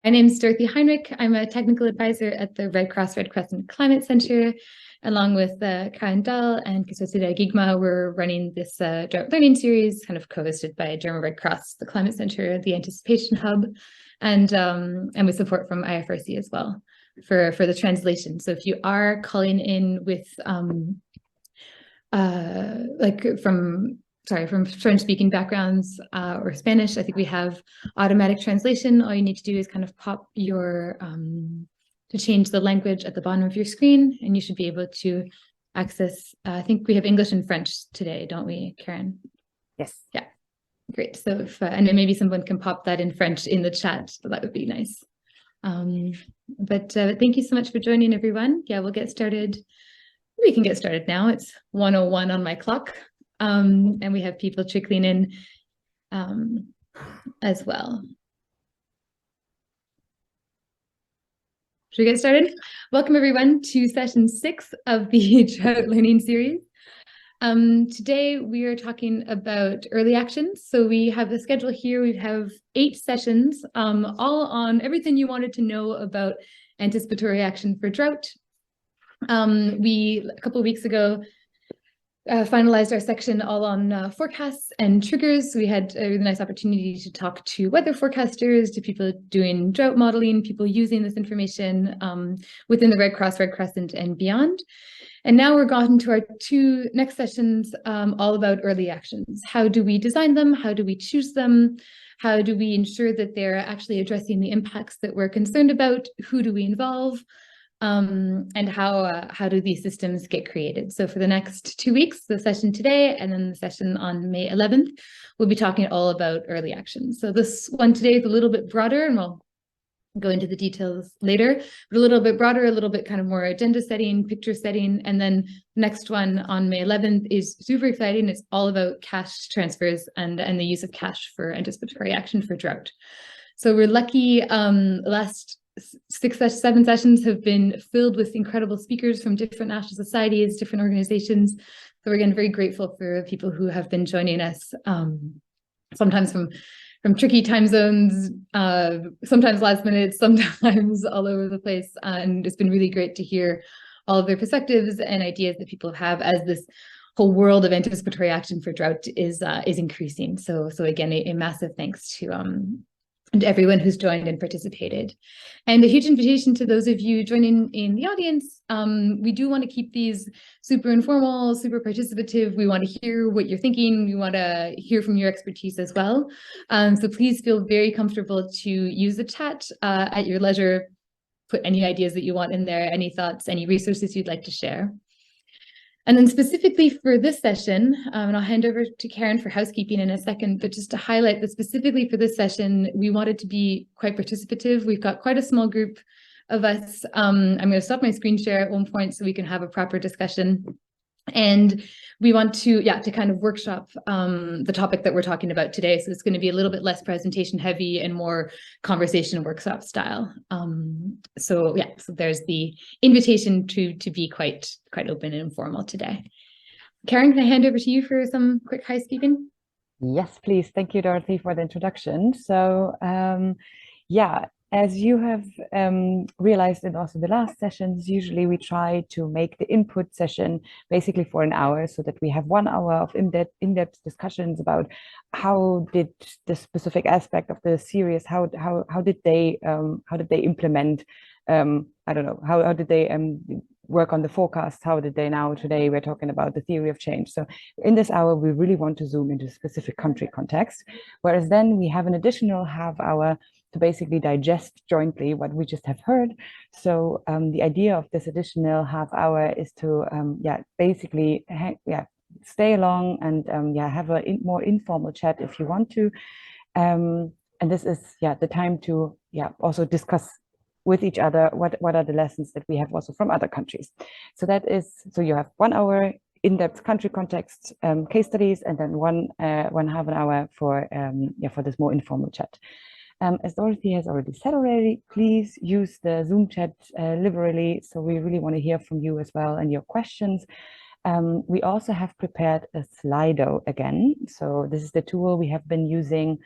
My name is Dorothy Heinrich. I'm a technical advisor at the Red Cross Red Crescent Climate Center. Along with Karen Dahl and Kisosida Gigma, we're running this Drought Learning series, kind of co-hosted by German Red Cross, the Climate Center, the Anticipation Hub, and with support from IFRC as well for the translation. So if you are calling in with from French-speaking backgrounds or Spanish, I think we have automatic translation. All you need to do is kind of pop your to change the language at the bottom of your screen, and you should be able to access. I think we have English and French today, don't we, Karen? Yes. Yeah. Great. So if and then maybe someone can pop that in French in the chat, so that would be nice. But thank you so much for joining, everyone. Yeah, we'll get started. We can get started now. It's 1:01 on my clock. And we have people trickling in as well. Should we get started? Welcome everyone to session 6 of the Drought Learning series. Today we are talking about early actions. So we have a schedule here. We have 8 sessions, all on everything you wanted to know about anticipatory action for drought. We, a couple of weeks ago, finalized our section all on forecasts and triggers. We had a really nice opportunity to talk to weather forecasters, to people doing drought modeling, people using this information within the Red Cross, Red Crescent, and beyond. And now we're gotten to our 2 next sessions, all about early actions. How do we design them? How do we choose them? How do we ensure that they're actually addressing the impacts that we're concerned about? Who do we involve? And how do these systems get created? So for the next 2 weeks, the session today and then the session on May 11th, we'll be talking all about early action. So this one today is a little bit broader, and we'll go into the details later, but a little bit broader, a little bit kind of more agenda setting, picture setting. And then the next one on May 11th is super exciting. It's all about cash transfers and the use of cash for anticipatory action for drought. So we're lucky, last 7 sessions have been filled with incredible speakers from different national societies, different organizations. So we're again very grateful for people who have been joining us, sometimes from tricky time zones, sometimes last minute, sometimes all over the place. And it's been really great to hear all of their perspectives and ideas that people have as this whole world of anticipatory action for drought is increasing. So again, a massive thanks to everyone who's joined and participated. And a huge invitation to those of you joining in the audience. We do want to keep these super informal, super participative. We want to hear what you're thinking. We want to hear from your expertise as well. So please feel very comfortable to use the chat at your leisure. Put any ideas that you want in there, any thoughts, any resources you'd like to share. And then specifically for this session, and I'll hand over to Karen for housekeeping in a second, but just to highlight that specifically for this session, we wanted to be quite participative. We've got quite a small group of us. I'm going to stop my screen share at one point so we can have a proper discussion. And we want to kind of workshop the topic that we're talking about today. So it's going to be a little bit less presentation heavy and more conversation workshop style. So there's the invitation to be quite open and informal today. Karen, can I hand over to you for some quick housekeeping? Yes, please. Thank you, Dorothy, for the introduction. So as you have realized in also the last sessions, usually we try to make the input session basically for an hour so that we have 1 hour of in-depth discussions about how did the specific aspect of the series, how did they implement, I don't know, how did they work on the forecast, how did they now, today we're talking about the theory of change. So in this hour, we really want to zoom into specific country context, whereas then we have an additional half hour to basically digest jointly what we just have heard. So the idea of this additional half hour is to basically stay along and have a more informal chat if you want to. And this is the time to also discuss with each other what are the lessons that we have also from other countries. So you have 1 hour in-depth country context case studies, and then one half an hour for this more informal chat. As Dorothy has already said please use the Zoom chat liberally. So we really want to hear from you as well and your questions. We also have prepared a Slido again. So this is the tool we have been using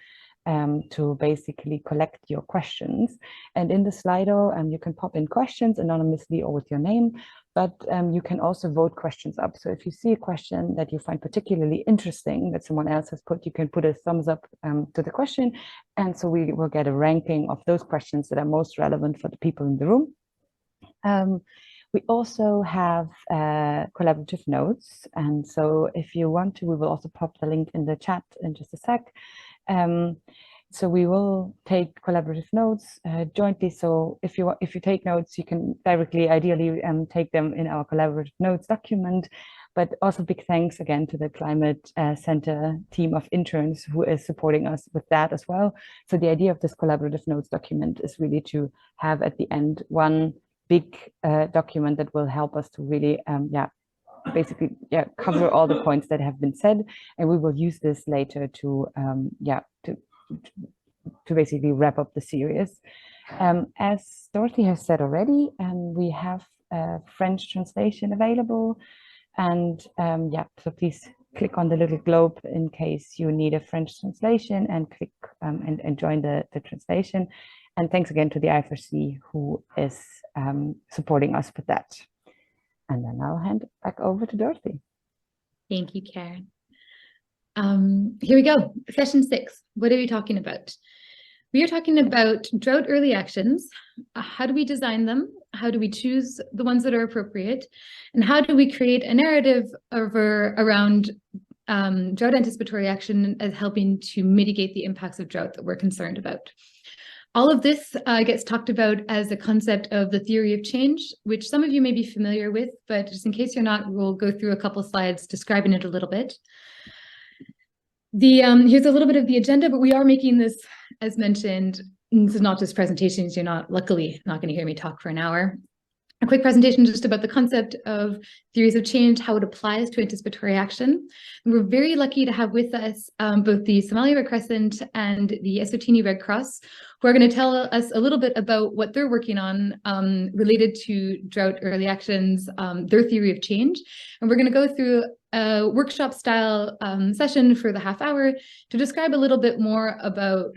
to basically collect your questions. And in the Slido, you can pop in questions anonymously or with your name, but you can also vote questions up. So if you see a question that you find particularly interesting that someone else has put, you can put a thumbs up to the question. And so we will get a ranking of those questions that are most relevant for the people in the room. We also have collaborative notes. And so if you want to, we will also pop the link in the chat in just a sec. So we will take collaborative notes jointly. So if you take notes, you can directly, ideally, take them in our collaborative notes document. But also big thanks again to the Climate Center team of interns who is supporting us with that as well. So the idea of this collaborative notes document is really to have at the end one big document that will help us to really, basically cover all the points that have been said, and we will use this later to basically wrap up the series. As Dorothy has said already, we have French translation available, and so please click on the little globe in case you need a French translation, and click and join the translation. And thanks again to the I4C who is supporting us with that. And then I'll hand it back over to Dorothy. Thank you, Karen. Here we go. Session 6. What are we talking about? We are talking about drought early actions. How do we design them? How do we choose the ones that are appropriate? And how do we create a narrative around drought anticipatory action as helping to mitigate the impacts of drought that we're concerned about? All of this gets talked about as a concept of the theory of change, which some of you may be familiar with, but just in case you're not, we'll go through a couple slides describing it a little bit. Here's a little bit of the agenda, but we are making this, as mentioned, this is not just presentations. You're luckily not going to hear me talk for an hour. A quick presentation just about the concept of theories of change, how it applies to anticipatory action. And we're very lucky to have with us both the Somali Red Crescent and the Eswatini Red Cross, who are going to tell us a little bit about what they're working on related to drought early actions, their theory of change. And we're going to go through a workshop style session for the half hour to describe a little bit more about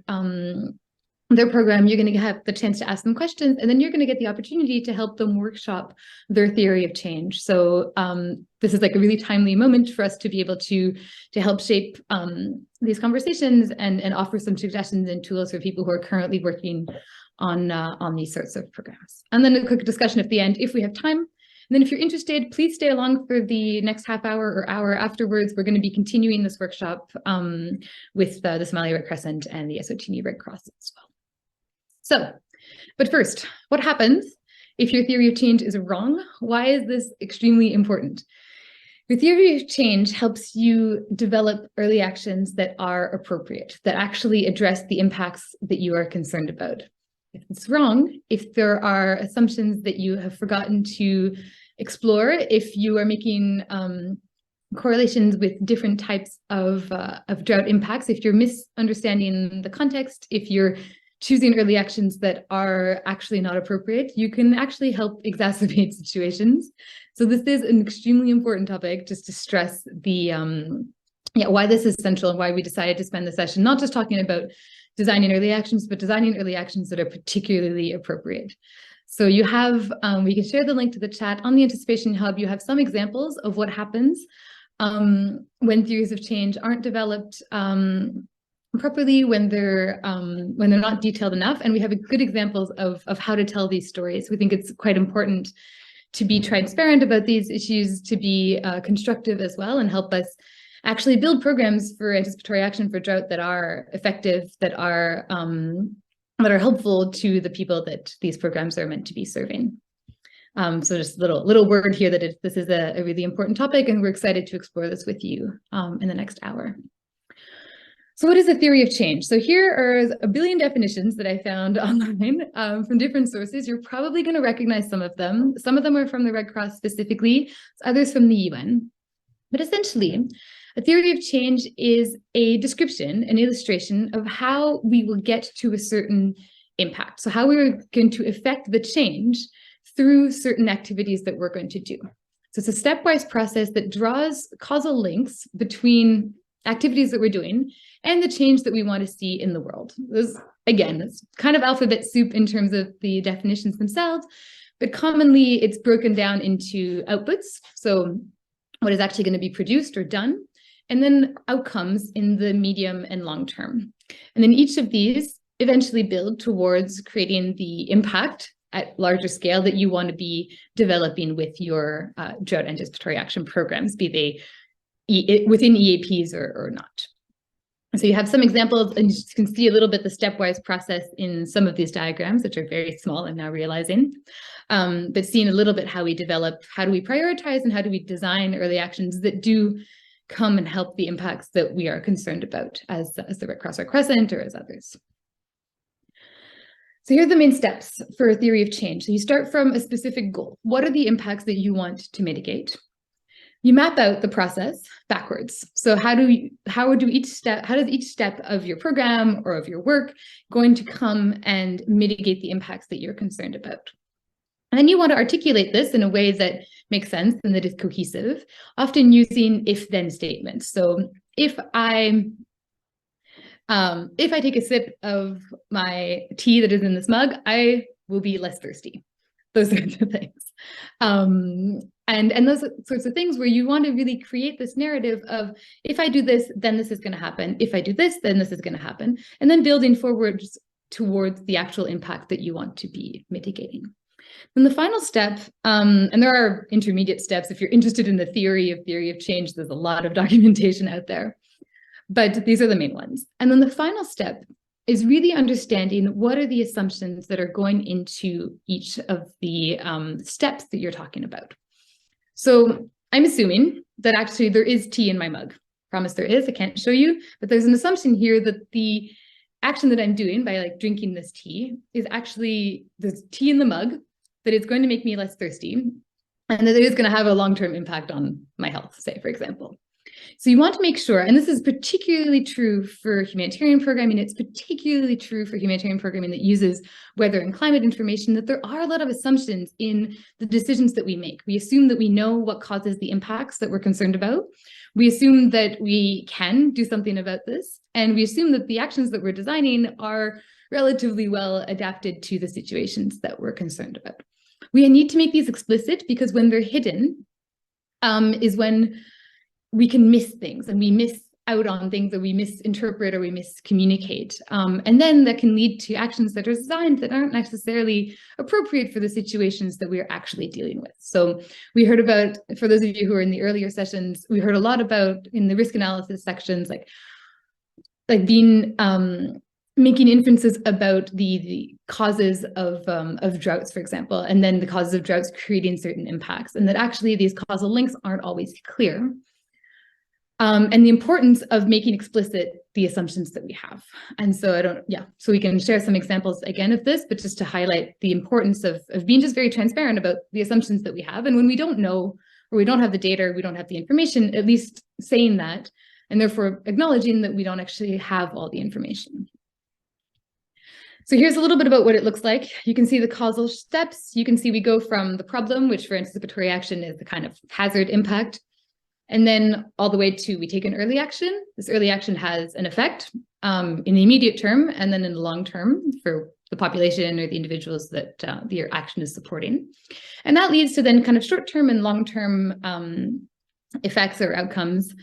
their program. You're going to have the chance to ask them questions, and then you're going to get the opportunity to help them workshop their theory of change. So this is like a really timely moment for us to be able to help shape these conversations and offer some suggestions and tools for people who are currently working on these sorts of programs. And then a quick discussion at the end, if we have time. And then if you're interested, please stay along for the next half hour or hour afterwards. We're going to be continuing this workshop with the Somali Red Crescent and the Eswatini Red Cross as well. So, but first, what happens if your theory of change is wrong? Why is this extremely important? Your theory of change helps you develop early actions that are appropriate, that actually address the impacts that you are concerned about. If it's wrong, if there are assumptions that you have forgotten to explore, if you are making correlations with different types of drought impacts, if you're misunderstanding the context, if you're choosing early actions that are actually not appropriate, you can actually help exacerbate situations. So this is an extremely important topic, just to stress the why this is central and why we decided to spend the session not just talking about designing early actions, but designing early actions that are particularly appropriate. So you have, we can share the link to the chat on the Anticipation Hub. You have some examples of what happens when theories of change aren't developed properly, when they're not detailed enough, and we have good examples of how to tell these stories. We think it's quite important to be transparent about these issues, to be constructive as well, and help us actually build programs for anticipatory action for drought that are effective, that are helpful to the people that these programs are meant to be serving. So just a little word here that this is a really important topic, and we're excited to explore this with you in the next hour. So what is a theory of change? So here are a billion definitions that I found online from different sources. You're probably going to recognize some of them. Some of them are from the Red Cross specifically, others from the UN. But essentially, a theory of change is a description, an illustration of how we will get to a certain impact. So how we're going to affect the change through certain activities that we're going to do. So it's a stepwise process that draws causal links between activities that we're doing, and the change that we want to see in the world. This, again, it's kind of alphabet soup in terms of the definitions themselves, but commonly it's broken down into outputs. So what is actually going to be produced or done, and then outcomes in the medium and long term. And then each of these eventually build towards creating the impact at larger scale that you want to be developing with your drought anticipatory action programs, be they within EAPs or not. So you have some examples, and you can see a little bit the stepwise process in some of these diagrams, which are very small, I'm now realizing, but seeing a little bit how we develop, how do we prioritize, and how do we design early actions that do come and help the impacts that we are concerned about as the Red Cross Red Crescent or as others. So here are the main steps for a theory of change. So you start from a specific goal. What are the impacts that you want to mitigate? You map out the process backwards. So how does each step of your program or of your work going to come and mitigate the impacts that you're concerned about? And then you want to articulate this in a way that makes sense and that is cohesive, often using if-then statements. So if I take a sip of my tea that is in this mug, I will be less thirsty. Those sorts of things. And those sorts of things where you want to really create this narrative of, if I do this, then this is going to happen. If I do this, then this is going to happen. And then building forwards towards the actual impact that you want to be mitigating. Then the final step, and there are intermediate steps. If you're interested in the theory of change, there's a lot of documentation out there. But these are the main ones. And then the final step is really understanding what are the assumptions that are going into each of the steps that you're talking about. So I'm assuming that actually there is tea in my mug. Promise there is, I can't show you, but there's an assumption here that the action that I'm doing by like drinking this tea is actually there's tea in the mug, that it's going to make me less thirsty, and that it is going to have a long-term impact on my health, say, for example. So you want to make sure, and this is particularly true for humanitarian programming, it's particularly true for humanitarian programming that uses weather and climate information, that there are a lot of assumptions in the decisions that we make. We assume that we know what causes the impacts that we're concerned about. We assume that we can do something about this, and we assume that the actions that we're designing are relatively well adapted to the situations that we're concerned about. We need to make these explicit because when they're hidden is when we can miss things and we miss out on things, or we misinterpret or we miscommunicate. And then that can lead to actions that are designed that aren't necessarily appropriate for the situations that we're actually dealing with. So we heard about, for those of you who are in the earlier sessions, we heard a lot about in the risk analysis sections, like being making inferences about the causes of droughts, for example, and then the causes of droughts creating certain impacts, and that actually these causal links aren't always clear. And the importance of making explicit the assumptions that we have. And so so we can share some examples again of this, but just to highlight the importance of being just very transparent about the assumptions that we have. And when we don't know, or we don't have the data, or we don't have the information, at least saying that, and therefore acknowledging that we don't actually have all the information. So here's a little bit about what it looks like. You can see the causal steps. You can see we go from the problem, which for anticipatory action is the kind of hazard impact, and then all the way to we take an early action. This early action has an effect in the immediate term, and then in the long term for the population or the individuals that your action is supporting. And that leads to then kind of short-term and long-term effects or outcomes,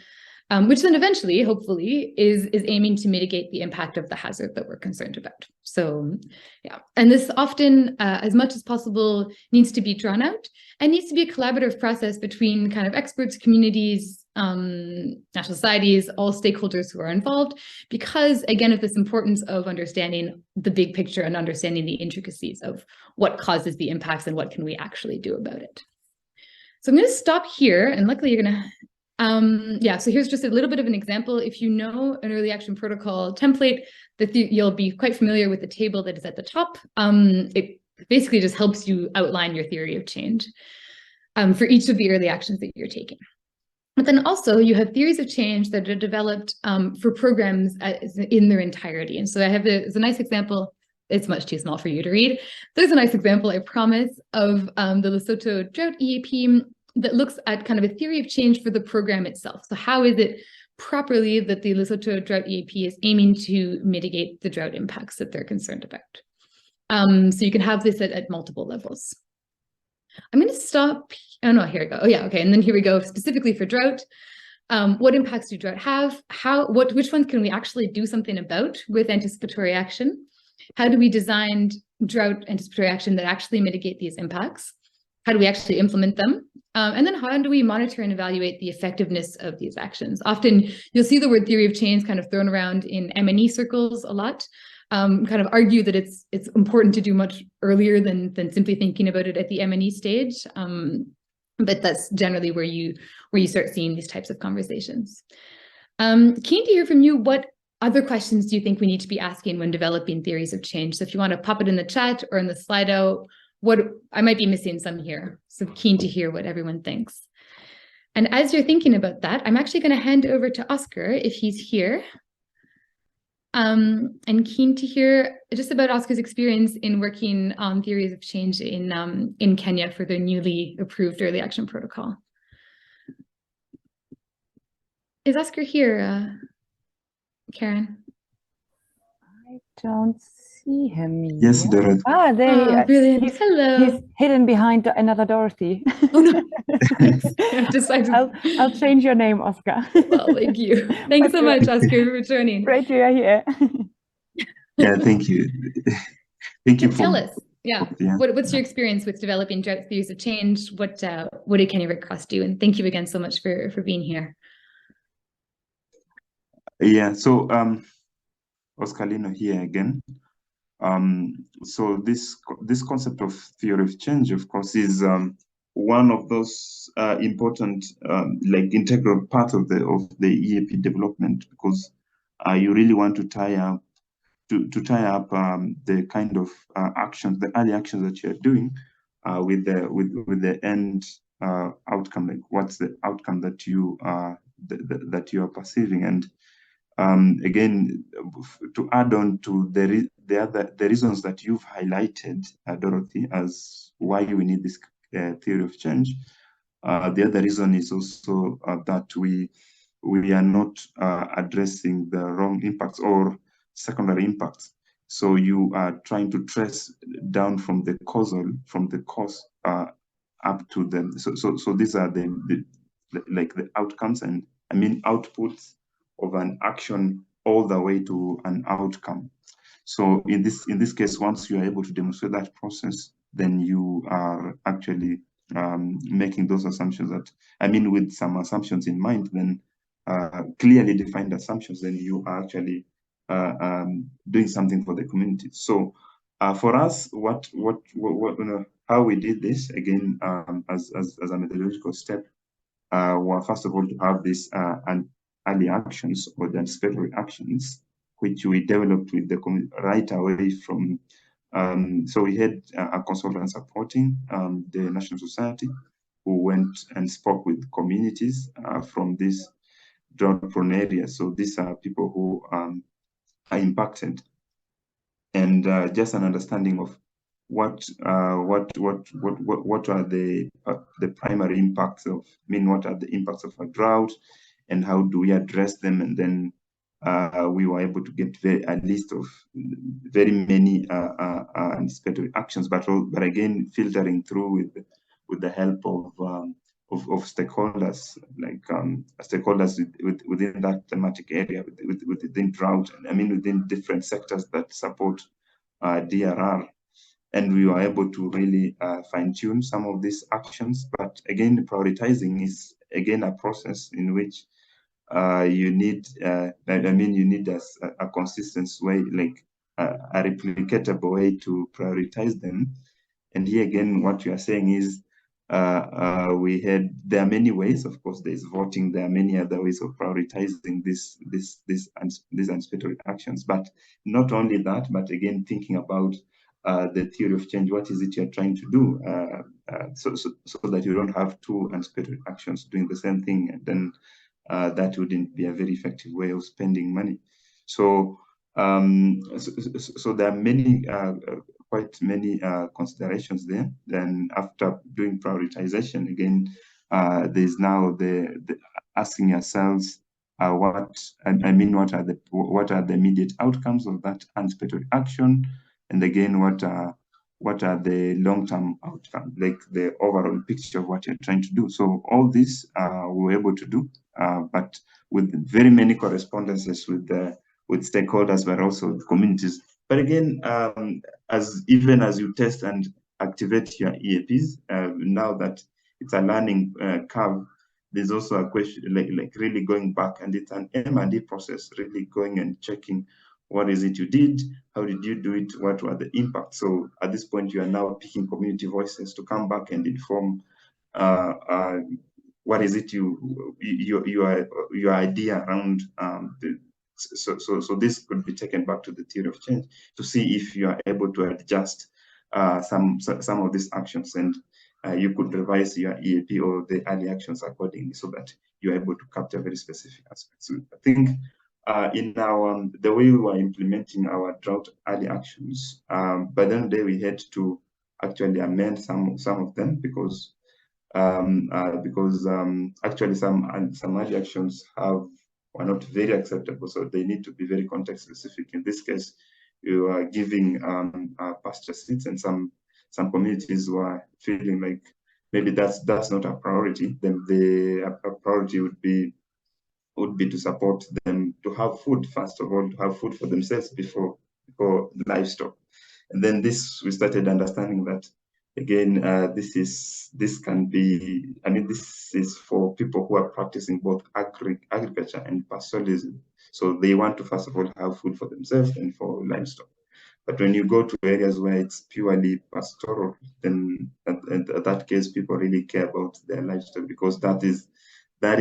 which then eventually, hopefully, is aiming to mitigate the impact of the hazard that we're concerned about. So yeah, and this often, as much as possible, needs to be drawn out and needs to be a collaborative process between kind of experts, communities, national societies, all stakeholders who are involved, because again, of this importance of understanding the big picture and understanding the intricacies of what causes the impacts and what can we actually do about it. So I'm going to stop here, and luckily you're going to so here's just a little bit of an example. If you know an early action protocol template, you'll be quite familiar with the table that is at the top. It basically just helps you outline your theory of change for each of the early actions that you're taking. But then also you have theories of change that are developed for programs in their entirety. And so I have there's a nice example. It's much too small for you to read. There's a nice example, I promise, of the Lesotho Drought EAP that looks at kind of a theory of change for the program itself. So how is it properly that the Lesotho Drought EAP is aiming to mitigate the drought impacts that they're concerned about. So you can have this at multiple levels. I'm going to stop. Oh, no, here we go. Oh, yeah. Okay. And then here we go specifically for drought. What impacts do drought have? Which ones can we actually do something about with anticipatory action? How do we design drought anticipatory action that actually mitigate these impacts? How do we actually implement them? And then how do we monitor and evaluate the effectiveness of these actions? Often you'll see the word theory of change kind of thrown around in M&E circles a lot. Kind of argue that it's important to do much earlier than simply thinking about it at the M&E stage. But that's generally where you start seeing these types of conversations. Keen to hear from you. What other questions do you think we need to be asking when developing theories of change? So if you want to pop it in the chat or in the Slido, I might be missing some here. So keen to hear what everyone thinks. And as you're thinking about that, I'm actually going to hand over to Oscar if he's here. And keen to hear just about Oscar's experience in working on theories of change in Kenya for their newly approved early action protocol. Is Oscar here, Karen? I don't see him yet. Yes, Dorothy. Ah, there he is. Brilliant. Hello. He's hidden behind another Dorothy. Oh, no. I'll change your name, Oscar. Well, thank you. Thanks so much, Oscar, for joining. Great you're here. Yeah, thank you. Thank you. Tell us, what's your experience with developing drought theories of change? What did Kenya Red Cross do? And thank you again so much for being here. Yeah, so Oscar Lino here again. So this concept of theory of change, of course, is one of those important, like integral part of the EAP development, because you really want to tie up the kind of actions, the early actions that you're doing with the end outcome. Like, what's the outcome that you are perceiving? And again, to add on to the reasons that you've highlighted, Dorothy, as why we need this theory of change. The other reason is also that we are not addressing the wrong impacts or secondary impacts. So you are trying to trace down from the cause up to them. So these are the outcomes, and I mean outputs of an action all the way to an outcome. So in this case, once you are able to demonstrate that process, then you are actually making those assumptions that, I mean, with some assumptions in mind, then clearly defined assumptions, then you are actually doing something for the community. So for us, how we did this again as a methodological step, were first of all to have this early actions or the anticipatory actions, which we developed with the community right away from. So we had a consultant supporting the National Society, who went and spoke with communities from this drought-prone area. So these are people who are impacted, and just an understanding of what are the primary impacts of, what are the impacts of a drought, and how do we address them? And then we were able to get a list of very many anticipatory actions, but again filtering through with the help of stakeholders, like stakeholders within that thematic area, within drought, and within different sectors that support DRR. And we were able to really fine-tune some of these actions. But again, prioritizing is again a process in which you need, you need a consistent way, like a replicatable way to prioritize them. And here again, what you are saying is there are many ways. Of course, there's voting. There are many other ways of prioritizing these anticipatory actions. But not only that, but again, thinking about the theory of change. What is it you're trying to do, so that you don't have two anticipatory actions doing the same thing, and then that wouldn't be a very effective way of spending money. So so there are many quite many considerations there. Then after doing prioritization, again, there's now the asking yourselves, what are the immediate outcomes of that anticipatory action, and again, what are the long-term outcomes, like the overall picture of what you're trying to do. So all this we were able to do, but with very many correspondences with stakeholders, but also the communities. But again, as you test and activate your EAPs, now that it's a learning curve, there's also a question, like really going back, and it's an M&D process, really going and checking what is it you did, how did you do it, what were the impacts. So at this point, you are now picking community voices to come back and inform what is it your idea around so this could be taken back to the theory of change to see if you are able to adjust some of these actions, and you could revise your EAP or the early actions accordingly so that you're able to capture very specific aspects. So I think in our the way we were implementing our drought early actions, by the end of the day, we had to actually amend some of them because actually some early actions were not very acceptable, so they need to be very context specific. In this case, you are giving pasture seeds, and some communities were feeling like maybe that's not a priority. Then the priority would be to support them to have food, first of all, to have food for themselves before the livestock. And then we started understanding that again, this is for people who are practicing both agriculture and pastoralism. So they want to first of all have food for themselves and for livestock. But when you go to areas where it's purely pastoral, then in that case, people really care about their livestock because that is their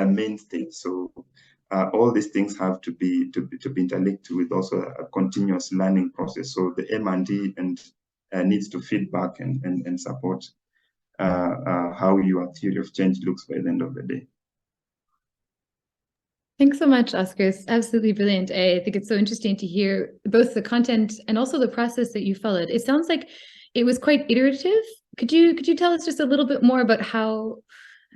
mainstay. So all these things have to be interlinked with also a continuous learning process. So the M&D needs to feed back and support how your theory of change looks by the end of the day. Thanks so much, Oscar. It's absolutely brilliant. I think it's so interesting to hear both the content and also the process that you followed. It sounds like it was quite iterative. Could you tell us just a little bit more about how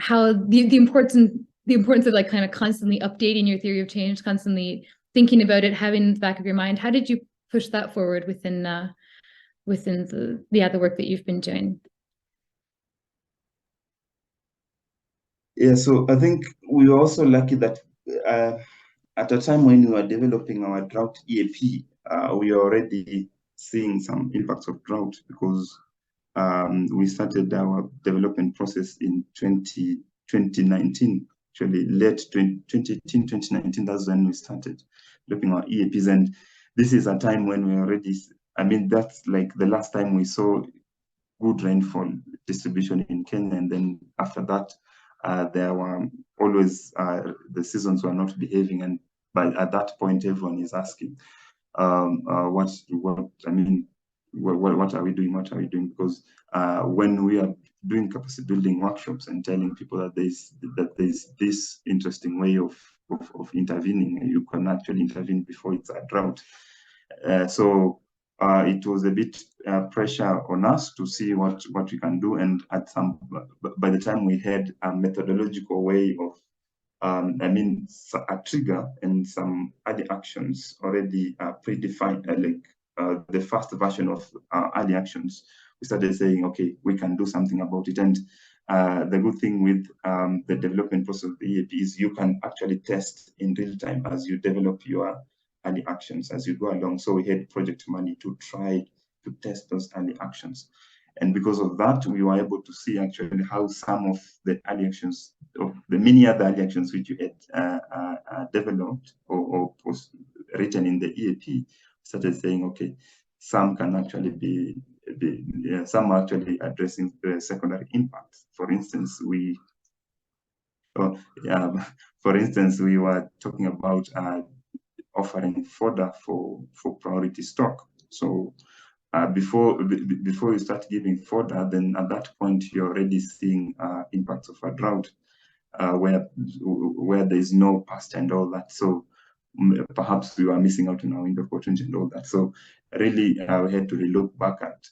the importance of like kind of constantly updating your theory of change, constantly thinking about it, having in the back of your mind? How did you push that forward within the work that you've been doing? Yeah, so I think we were also lucky that at a time when we were developing our drought EAP, we were already seeing some impacts of drought because we started our development process in 2019, actually late 2018, 2019, that's when we started developing our EAPs. And this is a time when we already, that's like the last time we saw good rainfall distribution in Kenya. And then after that, there were always, the seasons were not behaving. And at that point, everyone is asking, what are we doing? What are we doing? Because when we are doing capacity building workshops and telling people that there's this interesting way of intervening, you can actually intervene before it's a drought. So it was a bit pressure on us to see what we can do. And by the time we had a methodological way of a trigger and some early actions already predefined, the first version of early actions, we started saying, okay, we can do something about it. And the good thing with the development process of the EAP is you can actually test in real time as you develop your early actions as you go along. So we had project money to try to test those early actions. And because of that, we were able to see actually how some of the early actions, of the many other early actions which you had developed or written in the EAP, started saying, okay, some can actually some are actually addressing the secondary impacts. For instance, we were talking about offering fodder for priority stock. So before you start giving fodder, then at that point you're already seeing impacts of a drought where there is no pasture and all that. So perhaps we were missing out on our window of opportunity and all that. So really we had to look back at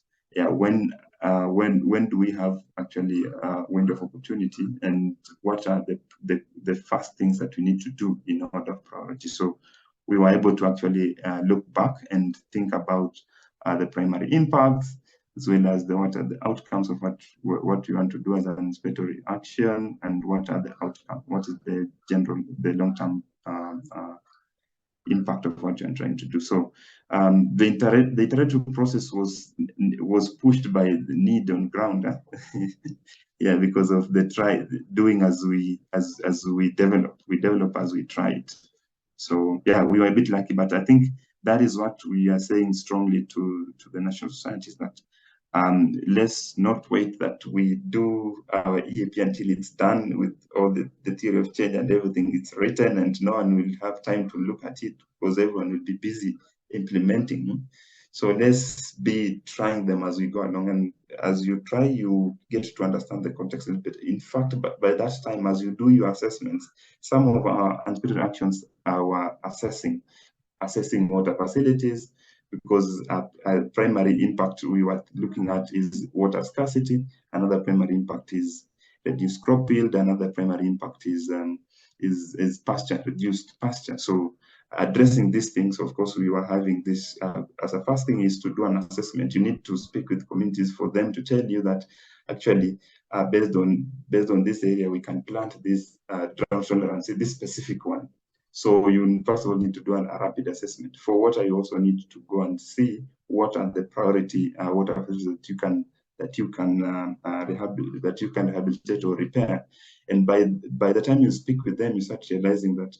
when when do we have actually a window of opportunity, and what are the first things that we need to do in order of priority. So we were able to actually look back and think about the primary impacts, as well as what are the outcomes of what you want to do as an anticipatory action, and what are the outcomes, what is the long-term impact of what you're trying to do. So the iterative process was pushed by the need on ground. Yeah, because of the doing as we develop as we try it. So yeah, we were a bit lucky, but I think that is what we are saying strongly to the national societies, that let's not wait that we do our EAP until it's done with all the theory of change and everything. It's written and no one will have time to look at it because everyone will be busy implementing. So let's be trying them as we go along. And as you try, you get to understand the context a little bit. In fact, by that time, as you do your assessments, some of our anticipatory actions are assessing water facilities, because a primary impact we were looking at is water scarcity. Another primary impact is reduced crop yield. Another primary impact is pasture, reduced pasture. So addressing these things, of course, we were having this as a first thing is to do an assessment. You need to speak with communities for them to tell you that actually based on this area, we can plant this drought tolerance, this specific one. So you first of all need to do a rapid assessment. For water, you also need to go and see what are the priority water facilities that you can rehabilitate or repair. And by the time you speak with them, you start realizing that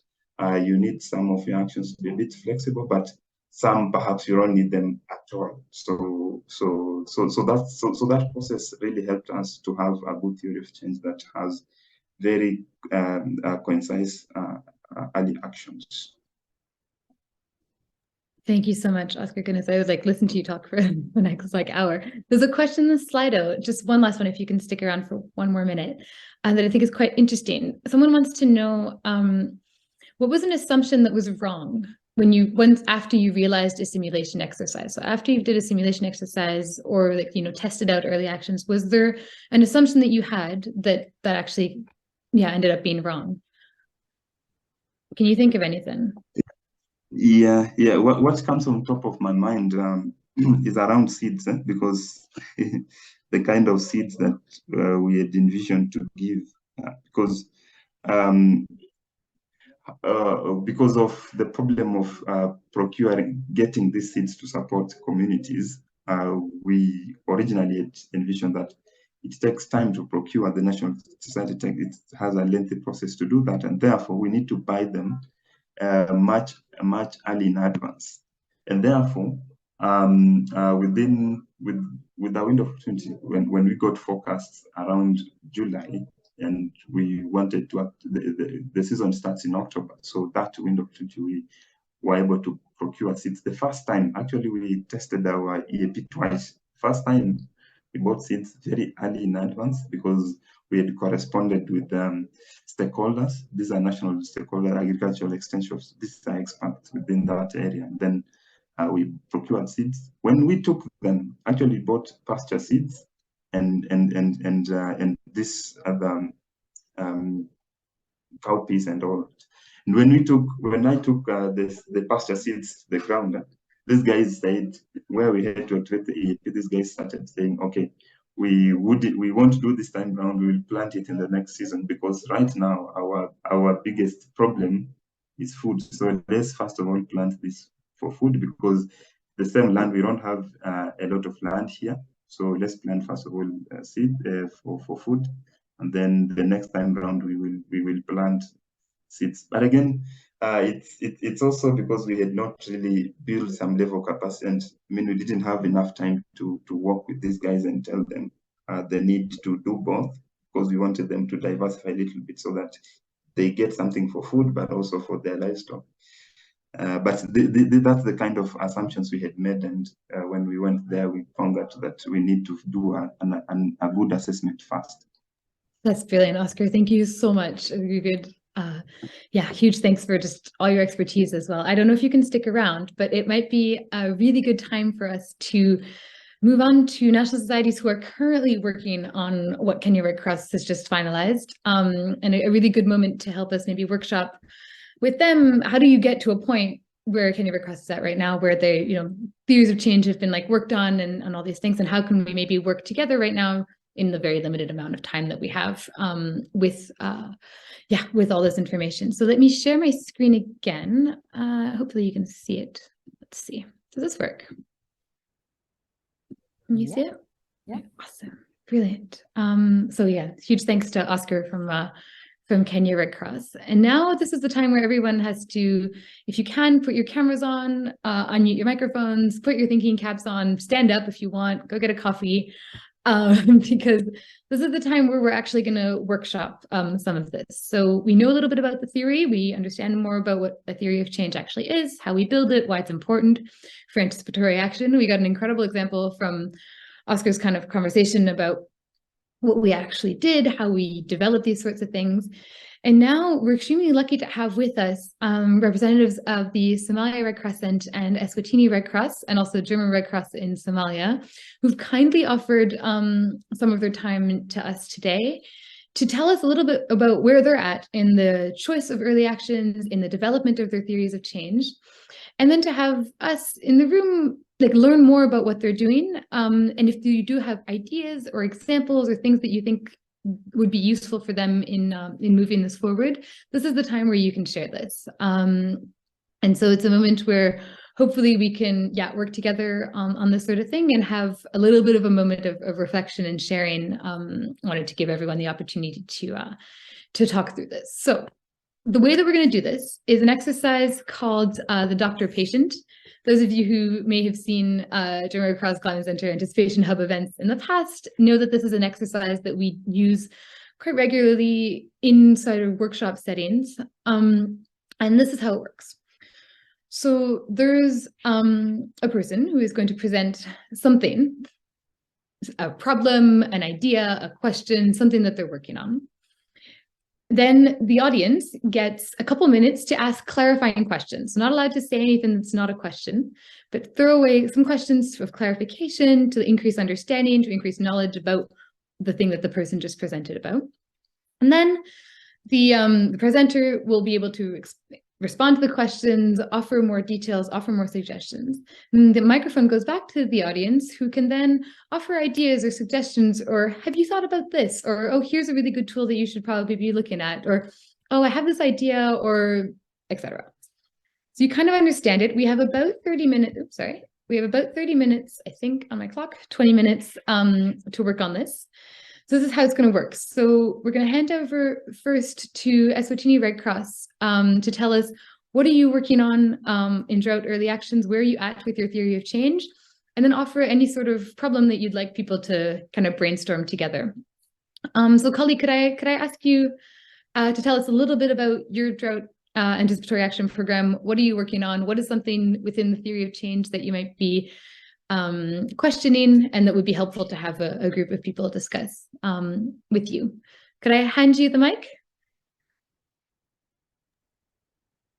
you need some of your actions to be a bit flexible, but some perhaps you don't need them at all. So that process really helped us to have a good theory of change that has very concise early actions. Thank you so much, Oscar. Goodness, I would listen to you talk for the next hour. There's a question in the Slido, just one last one, if you can stick around for one more minute, that I think is quite interesting. Someone wants to know what was an assumption that was wrong after you realized a simulation exercise. So after you did a simulation exercise or tested out early actions, was there an assumption that you had that actually ended up being wrong? Can you think of anything? Yeah. What comes on top of my mind is around seeds, because the kind of seeds that we had envisioned to give, because of the problem of getting these seeds to support communities, we originally had envisioned that it takes time to procure. The National Society it has a lengthy process to do that, and therefore we need to buy them much early in advance. And therefore, with the window of opportunity, when we got forecasts around July, and we wanted to the season starts in October, so that window of opportunity we were able to procure seeds. The first time, actually, we tested our EAP twice. First time, we bought seeds very early in advance because we had corresponded with stakeholders. These are national stakeholder agricultural extensions. These are experts within that area. And then we procured seeds. When we took them, actually bought pasture seeds and this other cowpeas and all. And when I took the pasture seeds to the ground, these guys said, where we had to activate the EAP, these guys started saying, okay, we won't do this time round, we will plant it in the next season, because right now our biggest problem is food. So let's first of all plant this for food, because the same land, we don't have a lot of land here. So let's plant first of all seed for food, and then the next time round we will plant seeds. But again, it's also because we had not really built some level of capacity, and I mean we didn't have enough time to work with these guys and tell them the need to do both, because we wanted them to diversify a little bit so that they get something for food, but also for their livestock. But that's the kind of assumptions we had made, and when we went there, we found that we need to do a good assessment first. That's brilliant, Oscar. Thank you so much. You good. Huge thanks for just all your expertise as well. I don't know if you can stick around, but it might be a really good time for us to move on to national societies who are currently working on what Kenya Red Cross has just finalized, and a really good moment to help us maybe workshop with them. How do you get to a point where Kenya Red Cross is at right now, where they, theories of change have been like worked on and all these things, and how can we maybe work together right now in the very limited amount of time that we have with all this information. So let me share my screen again. Hopefully you can see it. Let's see. Does this work? Can you see it? Yeah. Awesome. Brilliant. So yeah, huge thanks to Oscar from Kenya Red Cross. And now this is the time where everyone has to, if you can, put your cameras on, unmute your microphones, put your thinking caps on, stand up if you want, go get a coffee, because this is the time where we're actually going to workshop some of this. So we know a little bit about the theory. We understand more about what a theory of change actually is, how we build it, why it's important for anticipatory action. We got an incredible example from Oscar's kind of conversation about what we actually did, how we developed these sorts of things. And now we're extremely lucky to have with us representatives of the Somalia Red Crescent and Eswatini Red Cross, and also German Red Cross in Somalia, who've kindly offered some of their time to us today to tell us a little bit about where they're at in the choice of early actions, in the development of their theories of change, and then to have us in the room learn more about what they're doing. And if you do have ideas or examples or things that you think would be useful for them in moving this forward, this is the time where you can share this. And so it's a moment where hopefully we can work together on this sort of thing and have a little bit of a moment of reflection and sharing. Wanted to give everyone the opportunity to talk through this. So the way that we're going to do this is an exercise called the Doctor Patient. Those of you who may have seen German Red Cross Climate Center Anticipation Hub events in the past know that this is an exercise that we use quite regularly inside of workshop settings. And this is how it works. So there's a person who is going to present something, a problem, an idea, a question, something that they're working on. Then the audience gets a couple minutes to ask clarifying questions. Not allowed to say anything that's not a question, but throw away some questions of clarification to increase understanding, to increase knowledge about the thing that the person just presented about. And then the presenter will be able to respond to the questions, offer more details, offer more suggestions. And the microphone goes back to the audience, who can then offer ideas or suggestions, or have you thought about this? Or, oh, here's a really good tool that you should probably be looking at. Or, oh, I have this idea, or etc. So you kind of understand it. We have about 30 minutes. Oops, sorry. We have about 30 minutes, I think, on my clock, 20 minutes to work on this. So this is how it's going to work. So we're going to hand over first to Eswatini Red Cross to tell us, what are you working on in drought early actions? Where are you at with your theory of change? And then offer any sort of problem that you'd like people to kind of brainstorm together. So Kali, could I ask you to tell us a little bit about your drought anticipatory action program? What are you working on? What is something within the theory of change that you might be questioning and that would be helpful to have a group of people discuss with you? Could I hand you the mic?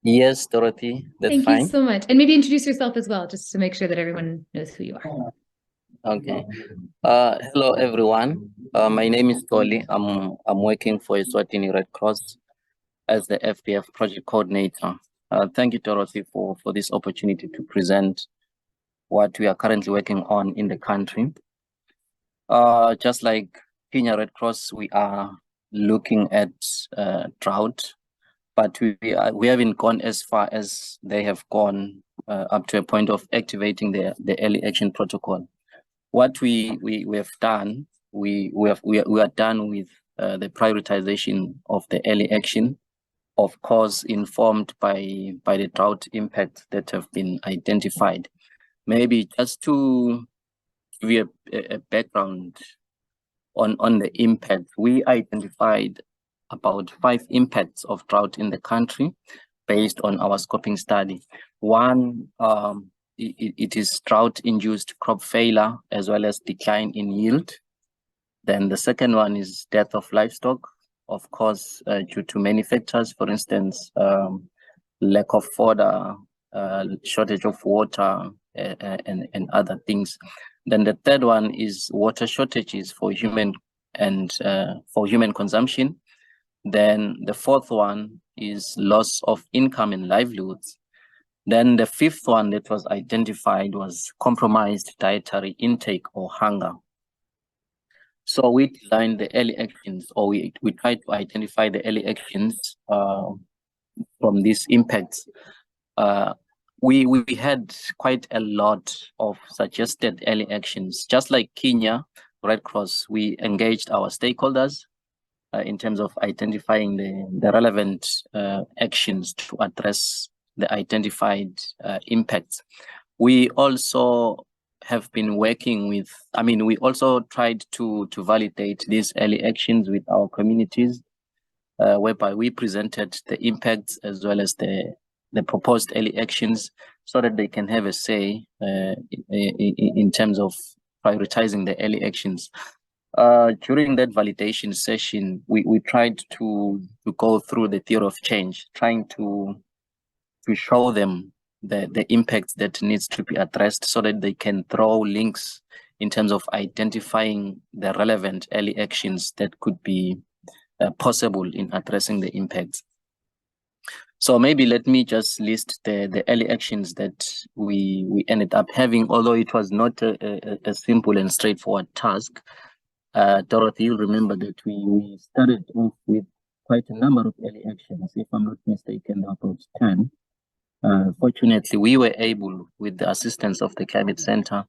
Yes, Dorothy, that's fine. Thank you so much. And maybe introduce yourself as well, just to make sure that everyone knows who you are. Okay. Hello, everyone. My name is Toli. I'm working for Eswatini Red Cross as the FPF project coordinator. Thank you, Dorothy, for this opportunity to present what we are currently working on in the country. Just like Kenya Red Cross, we are looking at drought, but we haven't gone as far as they have gone up to a point of activating the early action protocol. What we have done, we are done with the prioritization of the early action, of course, informed by the drought impacts that have been identified. Maybe just to give you a background on the impact, we identified about 5 impacts of drought in the country based on our scoping study. One, it is drought-induced crop failure as well as decline in yield. Then the second one is death of livestock, of course, due to many factors, for instance, lack of fodder, shortage of water, and other things. Then the third one is water shortages for human consumption. Then the fourth one is loss of income and livelihoods. Then the fifth one that was identified was compromised dietary intake or hunger. So we designed the early actions, or we tried to identify the early actions from these impacts. We had quite a lot of suggested early actions. Just like Kenya, Red Cross, we engaged our stakeholders in terms of identifying the relevant actions to address the identified impacts. We also have been working with, we also tried to validate these early actions with our communities, whereby we presented the impacts as well as the proposed early actions so that they can have a say in terms of prioritizing the early actions. During that validation session, we tried to go through the theory of change, trying to show them the impacts that needs to be addressed so that they can draw links in terms of identifying the relevant early actions that could be possible in addressing the impacts. So maybe let me just list the early actions that we ended up having, although it was not a simple and straightforward task. Dorothy, you'll remember that we started off with quite a number of early actions. If I'm not mistaken, about 10. Fortunately, we were able, with the assistance of the Climate Center,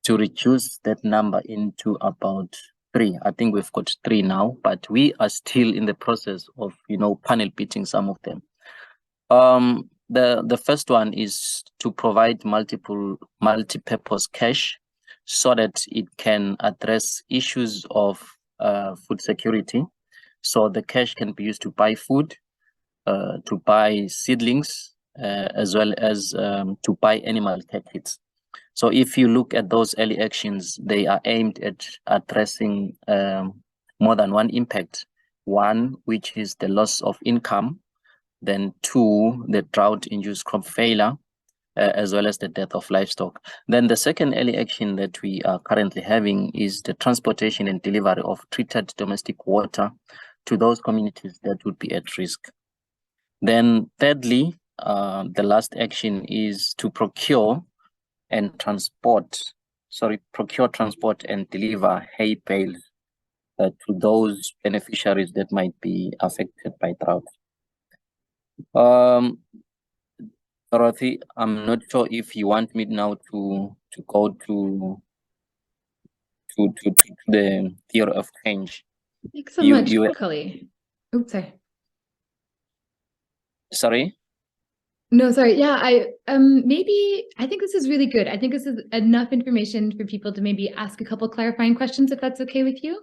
to reduce that number into about 3. I think we've got 3 now, but we are still in the process of, panel beating some of them. The first one is to provide multi-purpose cash so that it can address issues of food security. So the cash can be used to buy food, to buy seedlings, as well as to buy animal care kits. So if you look at those early actions, they are aimed at addressing more than one impact. One, which is the loss of income. Then 2, the drought-induced crop failure, as well as the death of livestock. Then the second early action that we are currently having is the transportation and delivery of treated domestic water to those communities that would be at risk. Then thirdly, the last action is to procure, transport and deliver hay bales to those beneficiaries that might be affected by drought. Dorothy, I'm not sure if you want me now to go to the theory of change. Thanks so much, Cully. Oops, sorry. Sorry? No, sorry. Yeah, I think this is really good. I think this is enough information for people to maybe ask a couple clarifying questions, if that's okay with you.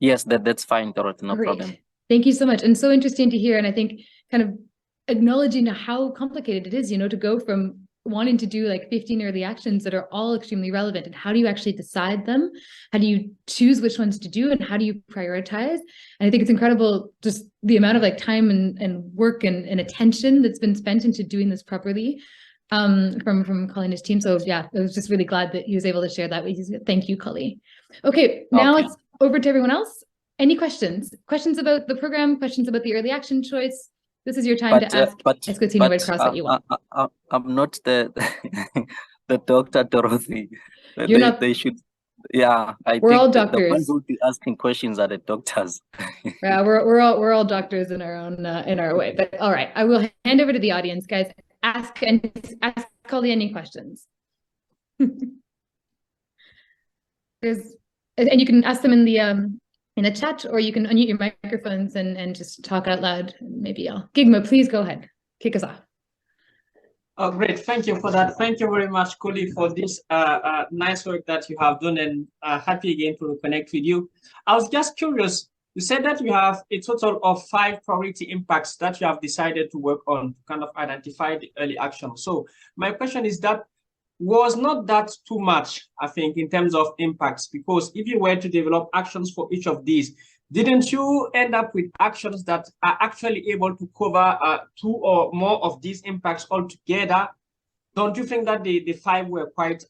Yes, that's fine, Dorothy, no problem. Thank you so much. And so interesting to hear. And I think kind of acknowledging how complicated it is, to go from wanting to do like 15 early actions that are all extremely relevant, and how do you actually decide them? How do you choose which ones to do, and how do you prioritize? And I think it's incredible just the amount of like time and work and attention that's been spent into doing this properly from Cully and his team. So yeah, I was just really glad that he was able to share that with you. Thank you, Cully. Okay, now it's over to everyone else. Any questions? Questions about the program? Questions about the early action choice? This is your time to ask Eswatini Red Cross that you want. I'm not the doctor, Dorothy. You're not. They should. Yeah, we're all doctors. The ones who will be asking questions are the doctors. Yeah, we're all doctors in our own in our way. But all right, I will hand over to the audience, guys. Ask Cully any questions. And you can ask them in the chat, or you can unmute your microphones and just talk out loud. Maybe Gigma, please go ahead. Kick us off. Oh, great. Thank you for that. Thank you very much, Cully, for this nice work that you have done, and happy again to connect with you. I was just curious. You said that you have a total of 5 priority impacts that you have decided to work on to kind of identify the early action. So my question is that, was not that too much, I think, in terms of impacts? Because if you were to develop actions for each of these, didn't you end up with actions that are actually able to cover 2 or more of these impacts altogether? don't you think that the 5 were quite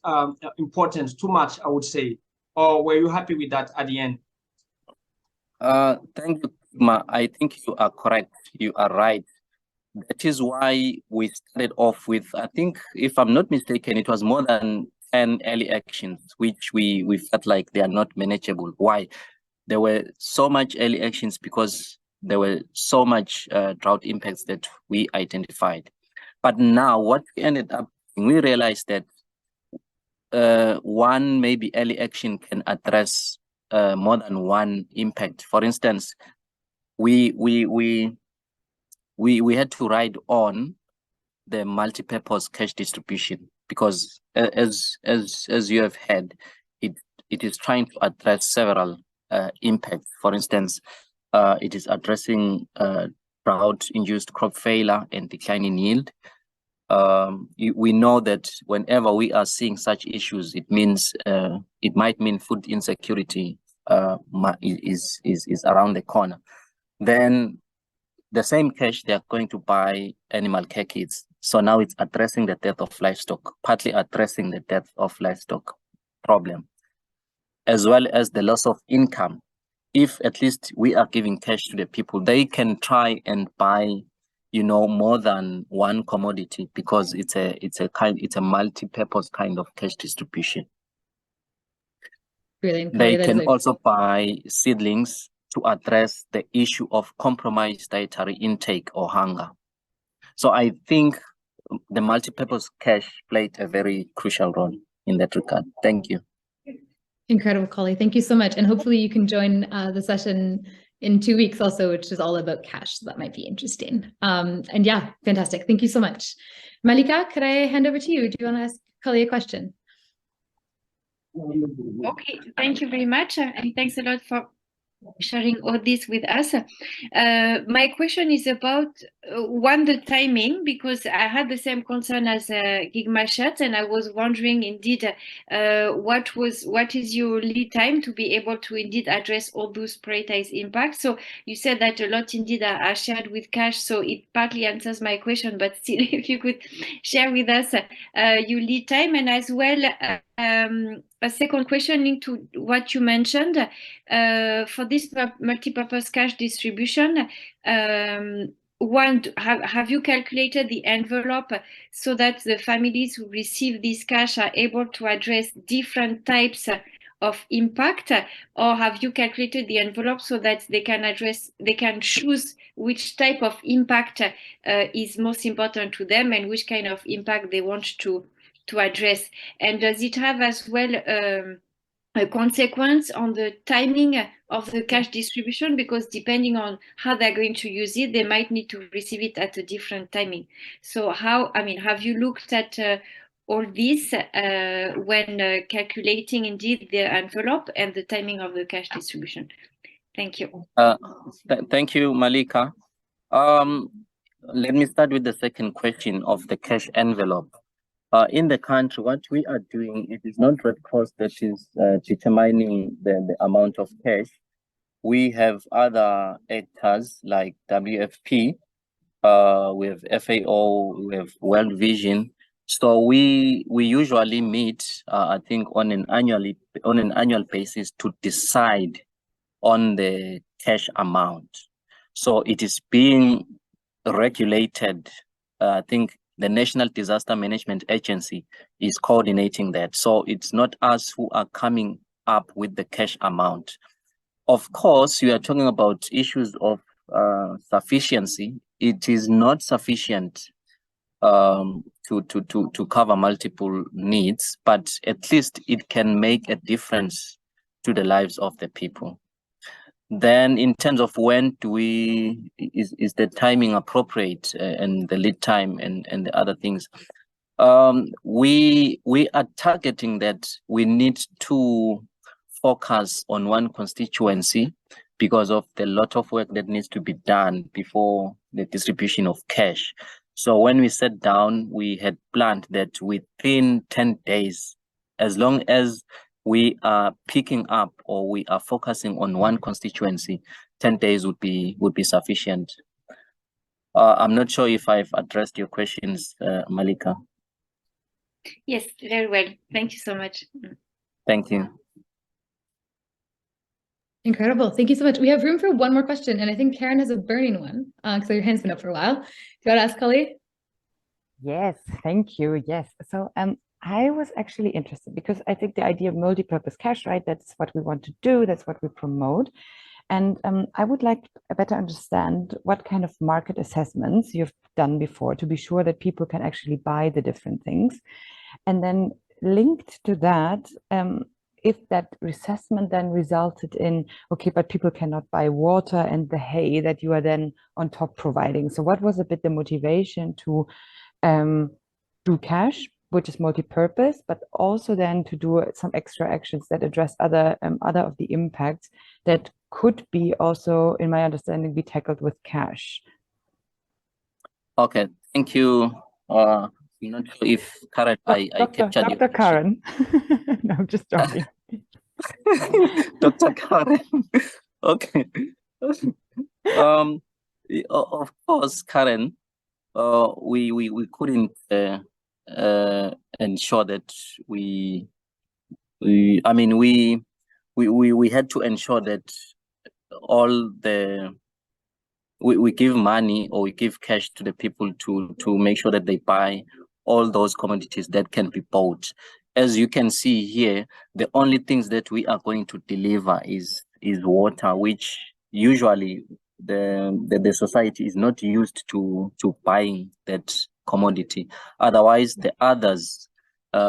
important, too much, I would say? Or were you happy with that at the end? Thank you, Ma. I think you are correct. You are right. That is why we started off with, I think, if I'm not mistaken, it was more than 10 early actions, which we felt like they are not manageable. Why? There were so much early actions because there were so much drought impacts that we identified. But now what we ended up, we realized that one maybe early action can address more than one impact. For instance, we had to ride on the multi-purpose cash distribution because as you have heard, it is trying to address several impacts. For instance, it is addressing drought-induced crop failure and decline in yield. We know that whenever we are seeing such issues, it means it might mean food insecurity is around the corner. Then the same cash, they are going to buy animal care kits. So now it's addressing the death of livestock, partly addressing the death of livestock problem, as well as the loss of income. If at least we are giving cash to the people, they can try and buy, you know, more than one commodity because it's a multi-purpose kind of cash distribution. Brilliant. They can also buy seedlings to address the issue of compromised dietary intake or hunger. So I think the multi-purpose cash played a very crucial role in that regard. Thank you. Incredible, Collie. Thank you so much. And hopefully you can join the session in 2 weeks also, which is all about cash. So that might be interesting. And yeah, fantastic. Thank you so much. Malika, could I hand over to you? Do you want to ask Collie a question? Okay, thank you very much. And thanks a lot for sharing all this with us. My question is about the timing, because I had the same concern as Gigmashat, and I was wondering indeed what is your lead time to be able to indeed address all those prioritized impacts. So you said that a lot indeed are shared with cash, so it partly answers my question, but still if you could share with us your lead time, and as well a second question linked to what you mentioned for this multi-purpose cash distribution. Have you calculated the envelope so that the families who receive this cash are able to address different types of impact, or have you calculated the envelope so that they can choose which type of impact is most important to them and which kind of impact they want to address? And does it have as well a consequence on the timing of the cash distribution, because depending on how they're going to use it, they might need to receive it at a different timing? So have you looked at all this when calculating indeed the envelope and the timing of the cash distribution? Thank you. Thank you, Malika. Let me start with the second question of the cash envelope. In the country, what we are doing, it is not Red Cross that is determining the amount of cash. We have other actors like WFP, we have FAO, we have World Vision. So we usually meet, I think, on an annual basis to decide on the cash amount. So it is being regulated. I think the National Disaster Management Agency is coordinating that. So it's not us who are coming up with the cash amount. Of course, you are talking about issues of sufficiency. It is not sufficient to cover multiple needs, but at least it can make a difference to the lives of the people. Then in terms of when is the timing appropriate and the lead time and the other things, we are targeting that we need to focus on one constituency because of the lot of work that needs to be done before the distribution of cash. So when we sat down, we had planned that within 10 days, as long as we are picking up or we are focusing on one constituency, 10 days would be sufficient. I'm not sure if I've addressed your questions, Malika. Yes, very well. Thank you so much. Thank you. Incredible. Thank you so much. We have room for one more question, and I think Karen has a burning one. So your hand's been up for a while. Do you want to ask, Kali? Yes, thank you. Yes. So I was actually interested because I think the idea of multi-purpose cash, right? That's what we want to do. That's what we promote. And I would like to better understand what kind of market assessments you've done before to be sure that people can actually buy the different things. And then linked to that, if that assessment then resulted in, okay, but people cannot buy water and the hay that you are then on top providing. So what was a bit the motivation to do cash, which is multi-purpose, but also then to do some extra actions that address other of the impacts that could be also, in my understanding, be tackled with cash. Okay, thank you. I'm not sure if Karen, I captured Dr. Karen. No, I'm just joking. Dr. Karen. Okay. Of course, Karen, we couldn't ensure that we had to ensure that all we give money or we give cash to the people to make sure that they buy all those commodities that can be bought. As you can see here, the only things that we are going to deliver is water, which usually the society is not used to buying that commodity. Otherwise, the others,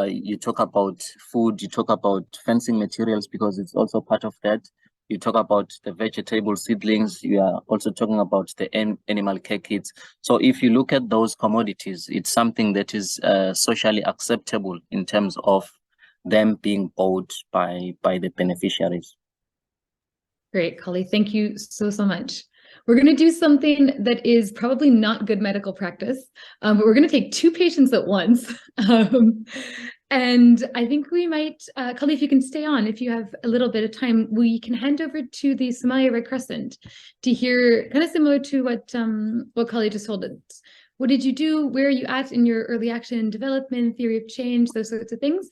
you talk about food, you talk about fencing materials because it's also part of that. You talk about the vegetable seedlings, you are also talking about the animal care kits. So if you look at those commodities, it's something that is socially acceptable in terms of them being bought by the beneficiaries. Great, Kali. Thank you so much. We're going to do something that is probably not good medical practice, but we're going to take two patients at once. And I think we might, Kali, if you can stay on, if you have a little bit of time, we can hand over to the Somalia Red Crescent to hear, kind of similar to what Kali just told us. What did you do? Where are you at in your early action development, theory of change, those sorts of things?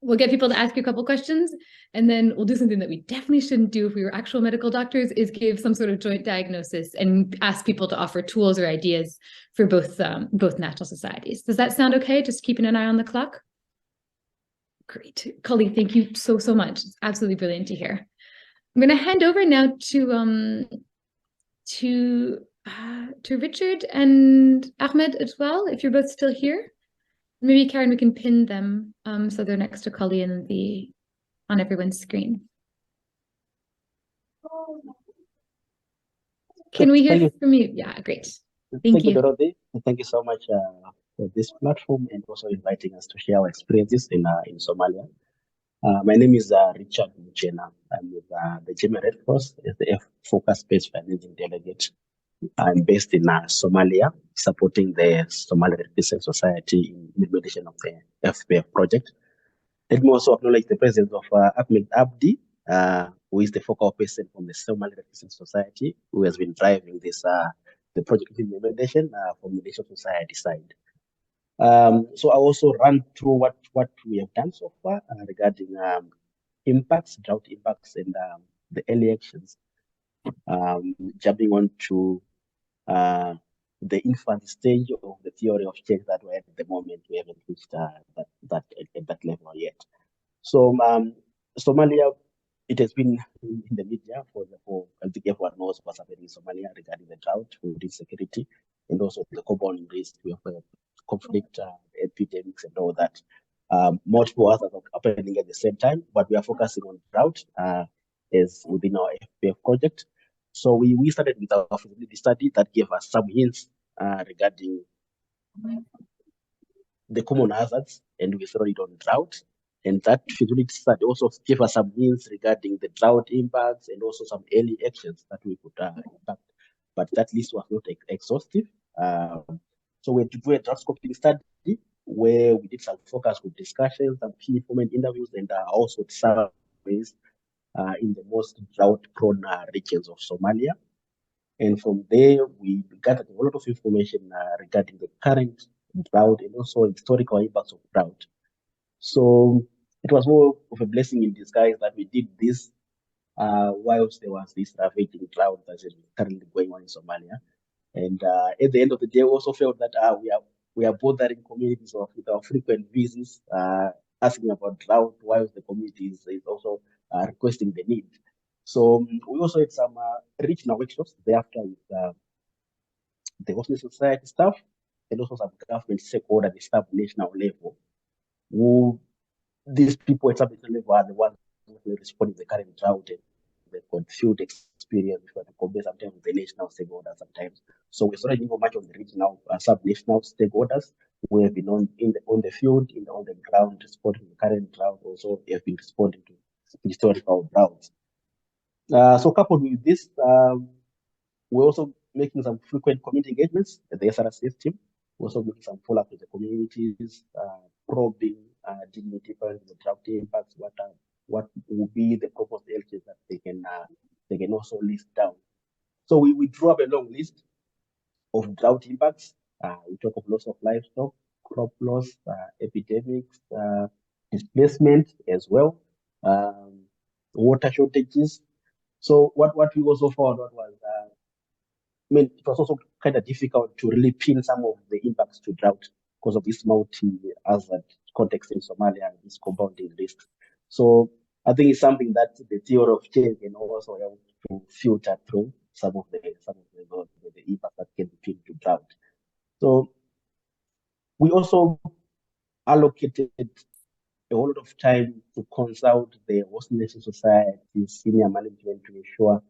We'll get people to ask you a couple questions, and then we'll do something that we definitely shouldn't do if we were actual medical doctors, is give some sort of joint diagnosis and ask people to offer tools or ideas for both national societies. Does that sound okay? Just keeping an eye on the clock? Great. Kali, thank you so much. It's absolutely brilliant to hear. I'm going to hand over now to Richard and Ahmed as well, if you're both still here. Maybe, Karen, we can pin them so they're next to Kali and on everyone's screen. Can we hear from you? Yeah, great. Thank you, Dorothy. Thank you so much for this platform and also inviting us to share our experiences in Somalia. My name is Richard Muchena. I'm with the German Red Cross as the Focus-Based Financing Delegate. I'm based in Somalia, supporting the Somali Red Crescent Society in implementation of the FPF project. Let me also acknowledge the presence of Ahmed Abdi, who is the focal person from the Somali Red Crescent Society, who has been driving this the project implementation from the Nation Society side. So I also run through what we have done so far regarding impacts, drought impacts, and the early actions. Jumping on to the infant stage of the theory of change that we're at the moment. We haven't reached that level yet. So Somalia, it has been in the media for I think everyone knows what's happening in Somalia regarding the drought, food insecurity, and also the compounding risk. We have conflict, epidemics, and all that. Multiple others are happening at the same time, but we are focusing on drought as within our FPF project. So we started with our feasibility study that gave us some hints regarding the common hazards, and we started on drought. And that feasibility study also gave us some hints regarding the drought impacts and also some early actions that we could impact. But that list was not exhaustive. So we had to do a drought scoping study where we did some focus group discussions, some key informant interviews, and also surveys in the most drought-prone regions of Somalia. And from there, we gathered a lot of information regarding the current drought and also historical impacts of drought. So it was more of a blessing in disguise that we did this whilst there was this ravaging drought that is currently going on in Somalia. And at the end of the day, we also felt that we are bothering communities with our frequent visits, asking about drought, whilst the community is also requesting the need. So we also had some regional workshops thereafter with the Hospital Society staff and also some government stakeholders at the sub-national level. Who these people at sub-national level are the ones who respond to the current drought, and they've got field experience before they compare sometimes with the national stakeholders sometimes. So we started doing much on the regional sub-national stakeholders who have been on the field, on the ground, responding to the current drought, also have been responding to historical droughts. So coupled with this, we're also making some frequent community engagements at the SRS team. We're also making some follow-up with the communities, probing dealing with the drought impacts, what will be the proposed LGs that they can also list down. So we draw up a long list of drought impacts. We talk of loss of livestock, crop loss, epidemics, displacement as well, water shortages. So what we also found out was, it was also kind of difficult to really pin some of the impacts to drought because of this multi-hazard context in Somalia and this compounding risk. So I think it's something that the theory of change can also help to filter through some of the impacts that can be pinned to drought. So we also allocated a whole lot of time to consult the host nation society senior management to ensure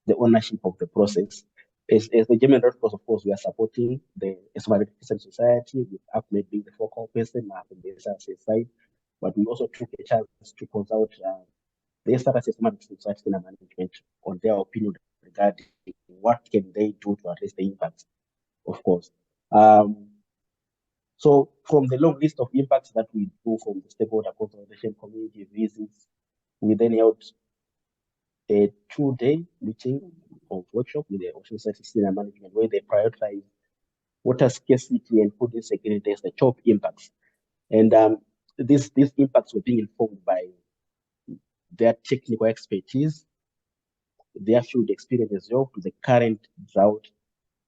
the ownership of the process. As the German Red Cross, of course, we are supporting the Red Crescent Society, with ACMED being the focal person from the SRC side. But we also took a chance to consult the SRC Society senior management on their opinion regarding what can they do to address the impacts, of course. So from the long list of impacts that we do from the stakeholder consultation community visits, we then held a 2-day meeting of workshop with the Ocean Society senior management where they prioritize water scarcity and food insecurity as the top impacts. And these impacts were being informed by their technical expertise, their field experience as well, to the current drought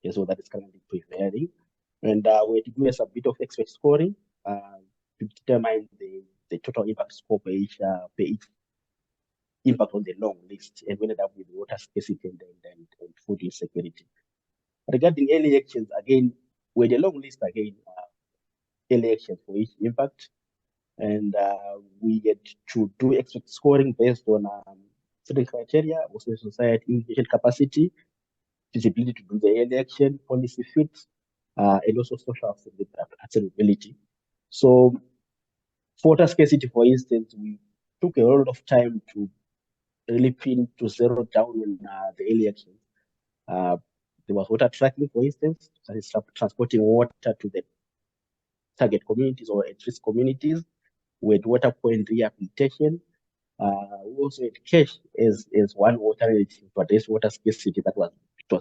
as well that is currently prevailing. And we had to do a bit of expert scoring to determine the total impact score per each impact on the long list, and we ended up with water scarcity and food insecurity. Regarding early actions, again, we had a long list again, early actions for each impact, and we had to do expert scoring based on certain criteria, also society implementation capacity, feasibility to do the early action, policy fit, and also social acceptability. So for water scarcity, for instance, we took a lot of time to really pin to zero down on the early actions. There was water tracking, for instance, that is transporting water to the target communities or at-risk communities with water point rehabilitation. We also had cash as one alternative to address water scarcity that was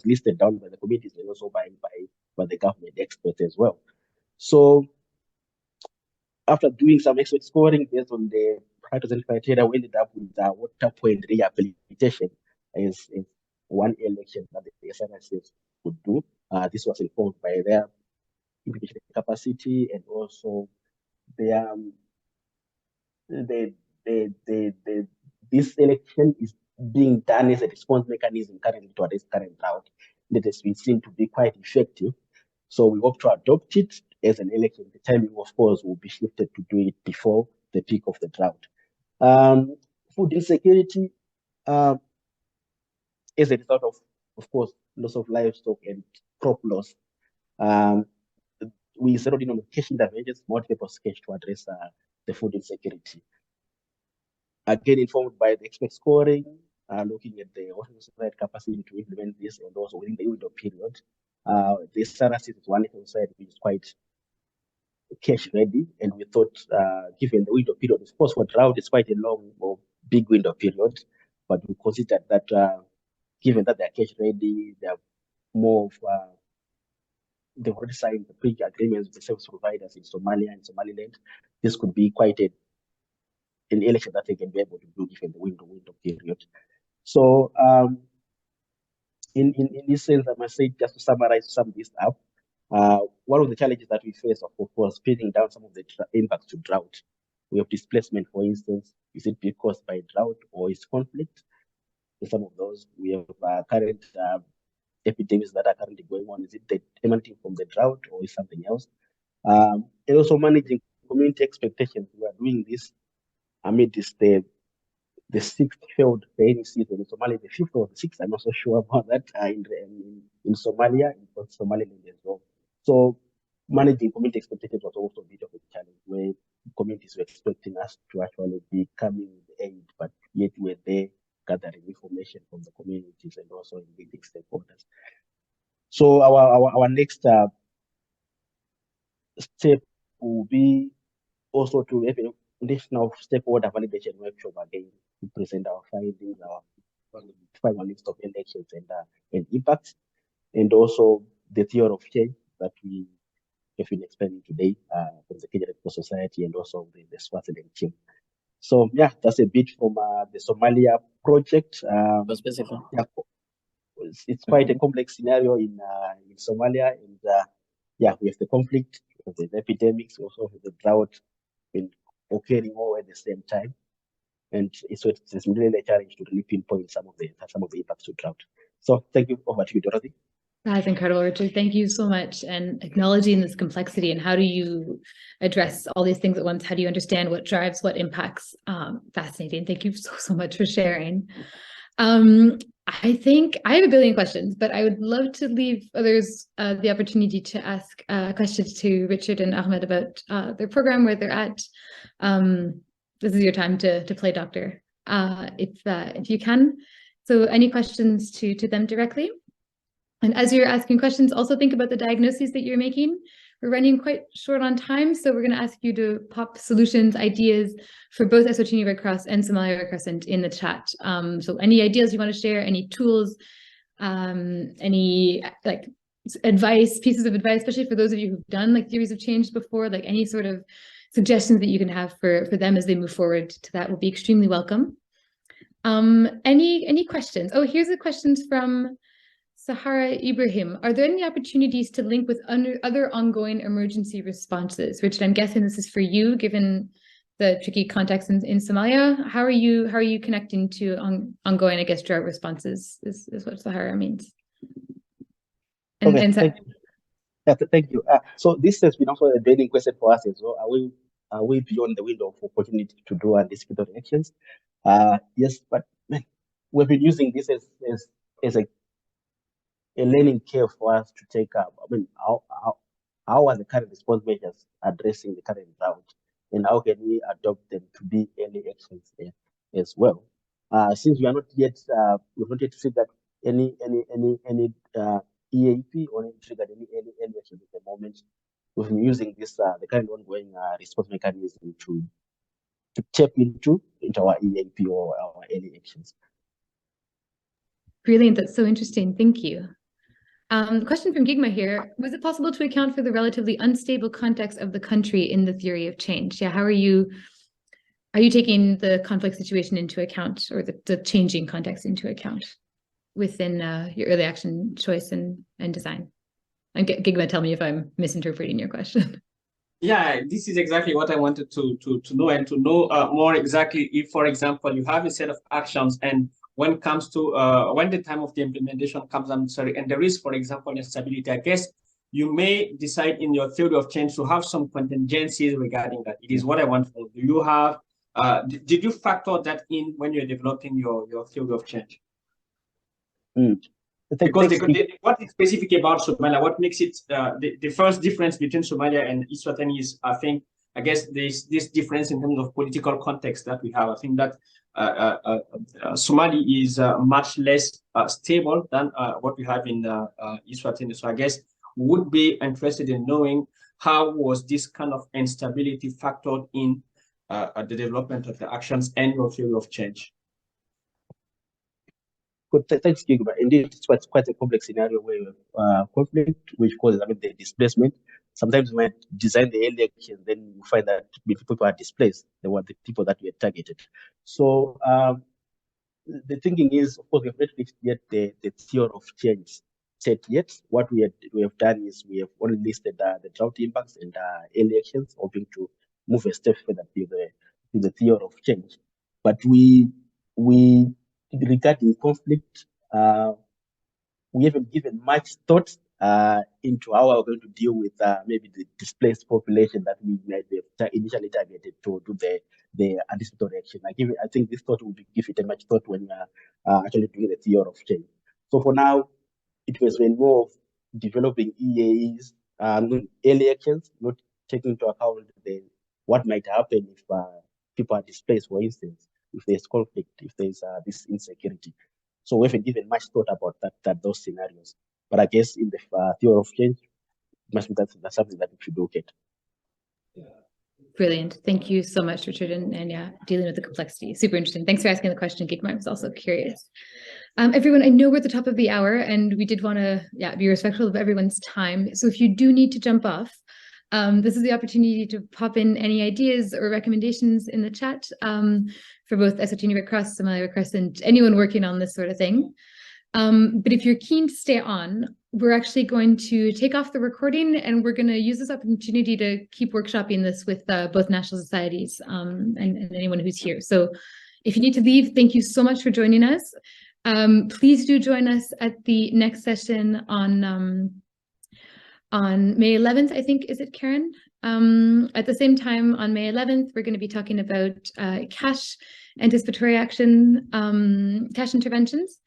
listed down by the communities and also by the government experts as well. So after doing some expert scoring based on the criteria, we ended up with water point rehabilitation as one election that the SRSs would do. This was informed by their implementation capacity and also their this election is being done as a response mechanism currently to address current drought that has been seen to be quite effective. So we hope to adopt it as an election. The timing, of course, will be shifted to do it before the peak of the drought. Food insecurity, as a result of course, loss of livestock and crop loss. We settled in on cash interventions, multiple cash to address the food insecurity. Again, informed by the expert scoring, looking at the Ocean Society capacity to implement this, and also within the window period. The SRC is one society which is quite cash ready, and we thought, given the window period, of course, for drought, it's quite a long or big window period, but we considered that given that they're cash ready, they're more of they've already signed the pre-agreements with the service providers in Somalia and Somaliland. This could be quite a an election that they can be able to do given the window period. So in this sense, I must say, just to summarize, sum this up, one of the challenges that we face, of course, pinning down some of the impacts to drought. We have displacement, for instance. Is it caused by drought or is conflict? In some of those, we have current epidemics that are currently going on. Is it emanating from the drought or is something else? And also managing community expectations. We are doing this amid the sixth failed rainy season in Somalia, the fifth or the sixth. I'm not so sure about that in Somalia, in Somaliland as well. So managing community expectations was also a bit of a challenge where communities were expecting us to actually be coming with aid, but yet we're there gathering information from the communities and also engaging stakeholders. So our next step will be also to have a national stakeholder validation workshop again to present our findings, our final list of elections and impacts, and also the theory of change that we have been explaining today from the Kenya Red Cross Society and also the Swaziland team. So yeah, that's a bit from the Somalia project. Yeah, it's quite a complex scenario in Somalia, and yeah, we have the conflict, we have the epidemics, we also have the drought been occurring all at the same time, and it's really a challenge to really pinpoint some of the impacts to drought. So thank you. Over to you, Dorothy. That's incredible, Richard. Thank you so much. And acknowledging this complexity and how do you address all these things at once? How do you understand what drives, what impacts? Fascinating. Thank you so much for sharing. I think I have a billion questions, but I would love to leave others the opportunity to ask questions to Richard and Ahmed about their program, where they're at. This is your time to play doctor, if you can. So any questions to them directly? And as you're asking questions, also think about the diagnoses that you're making. We're running quite short on time, so we're going to ask you to pop solutions, ideas for both Eswatini Red Cross and Somalia Red Crescent in the chat. So any ideas you want to share, any tools, any like advice, pieces of advice, especially for those of you who've done like theories of change before, like any sort of suggestions that you can have for them as they move forward to that will be extremely welcome. Any questions? Oh, here's the questions from Sahara Ibrahim. Are there any opportunities to link with other ongoing emergency responses? Richard, I'm guessing this is for you, given the tricky context in Somalia. How are you connecting to ongoing, I guess, drought responses is what Sahara means. And, okay, thank you. So this has been also a burning question for us as well. Are we beyond the window of opportunity to do anticipatory actions? Yes, but we've been using this as a learning curve for us to take up. I mean, how are the current response measures addressing the current drought, and how can we adopt them to be early actions as well? Since we are not yet, we've not yet seen that any EAP or triggered any early action at the moment. We've been using this the current ongoing response mechanism to tap into our EAP or our early actions. Brilliant. That's so interesting. Thank you. Question from Gigma here. Was it possible to account for the relatively unstable context of the country in the theory of change? Yeah, how are you taking the conflict situation into account, or the changing context into account within your early action choice and design? And Gigma, tell me if I'm misinterpreting your question. Yeah, this is exactly what I wanted to know, and to know more exactly if, for example, you have a set of actions, and when it comes to when the time of the implementation comes, and there is, for example, instability, I guess you may decide in your theory of change to have some contingencies regarding that. It is what I want to know. Do you have, did you factor that in when you're developing your theory of change? Because what is specific about Somalia, what makes it the first difference between Somalia and Eswatini is, I guess there's this difference in terms of political context that we have. I think that Somalia is much less stable than what we have in Eswatini. So I guess we would be interested in knowing how was this kind of instability factored in the development of the actions and your theory of change. Good, thanks, Gigba. Indeed, it's quite a complex scenario where conflict, which causes the displacement. sometimes we might design the early action, then we find that if people are displaced, they were the people that were targeted. So the thinking is, of course, we have not reached yet the theory of change set yet. What we have done is we have only listed the drought impacts and early actions, hoping to move a step further to the theory of change. But we regarding conflict, we haven't given much thought into how we're going to deal with maybe the displaced population that we might have initially targeted to do the anticipatory action. I think this thought will give it a much thought when actually doing the theory of change. So for now, it was been more of developing EAs, early actions, not taking into account what might happen if people are displaced, for instance, if there's conflict, if there's this insecurity. So we haven't given much thought about those scenarios. But I guess in the theory of change, must be that's something that we should look at. Brilliant. Thank you so much, Richard. And yeah, dealing with the complexity. Super interesting. Thanks for asking the question, Geekmar. I was also curious. Everyone, I know we're at the top of the hour and we did want to be respectful of everyone's time. So if you do need to jump off, this is the opportunity to pop in any ideas or recommendations in the chat for both Eswatini Red Cross, Somalia Red Crescent, anyone working on this sort of thing. But if you're keen to stay on, we're actually going to take off the recording and we're going to use this opportunity to keep workshopping this with both national societies and anyone who's here. So if you need to leave, thank you so much for joining us. Please do join us at the next session on May 11th, I think, is it, Karen? At the same time, on May 11th, we're going to be talking about cash anticipatory action, cash interventions.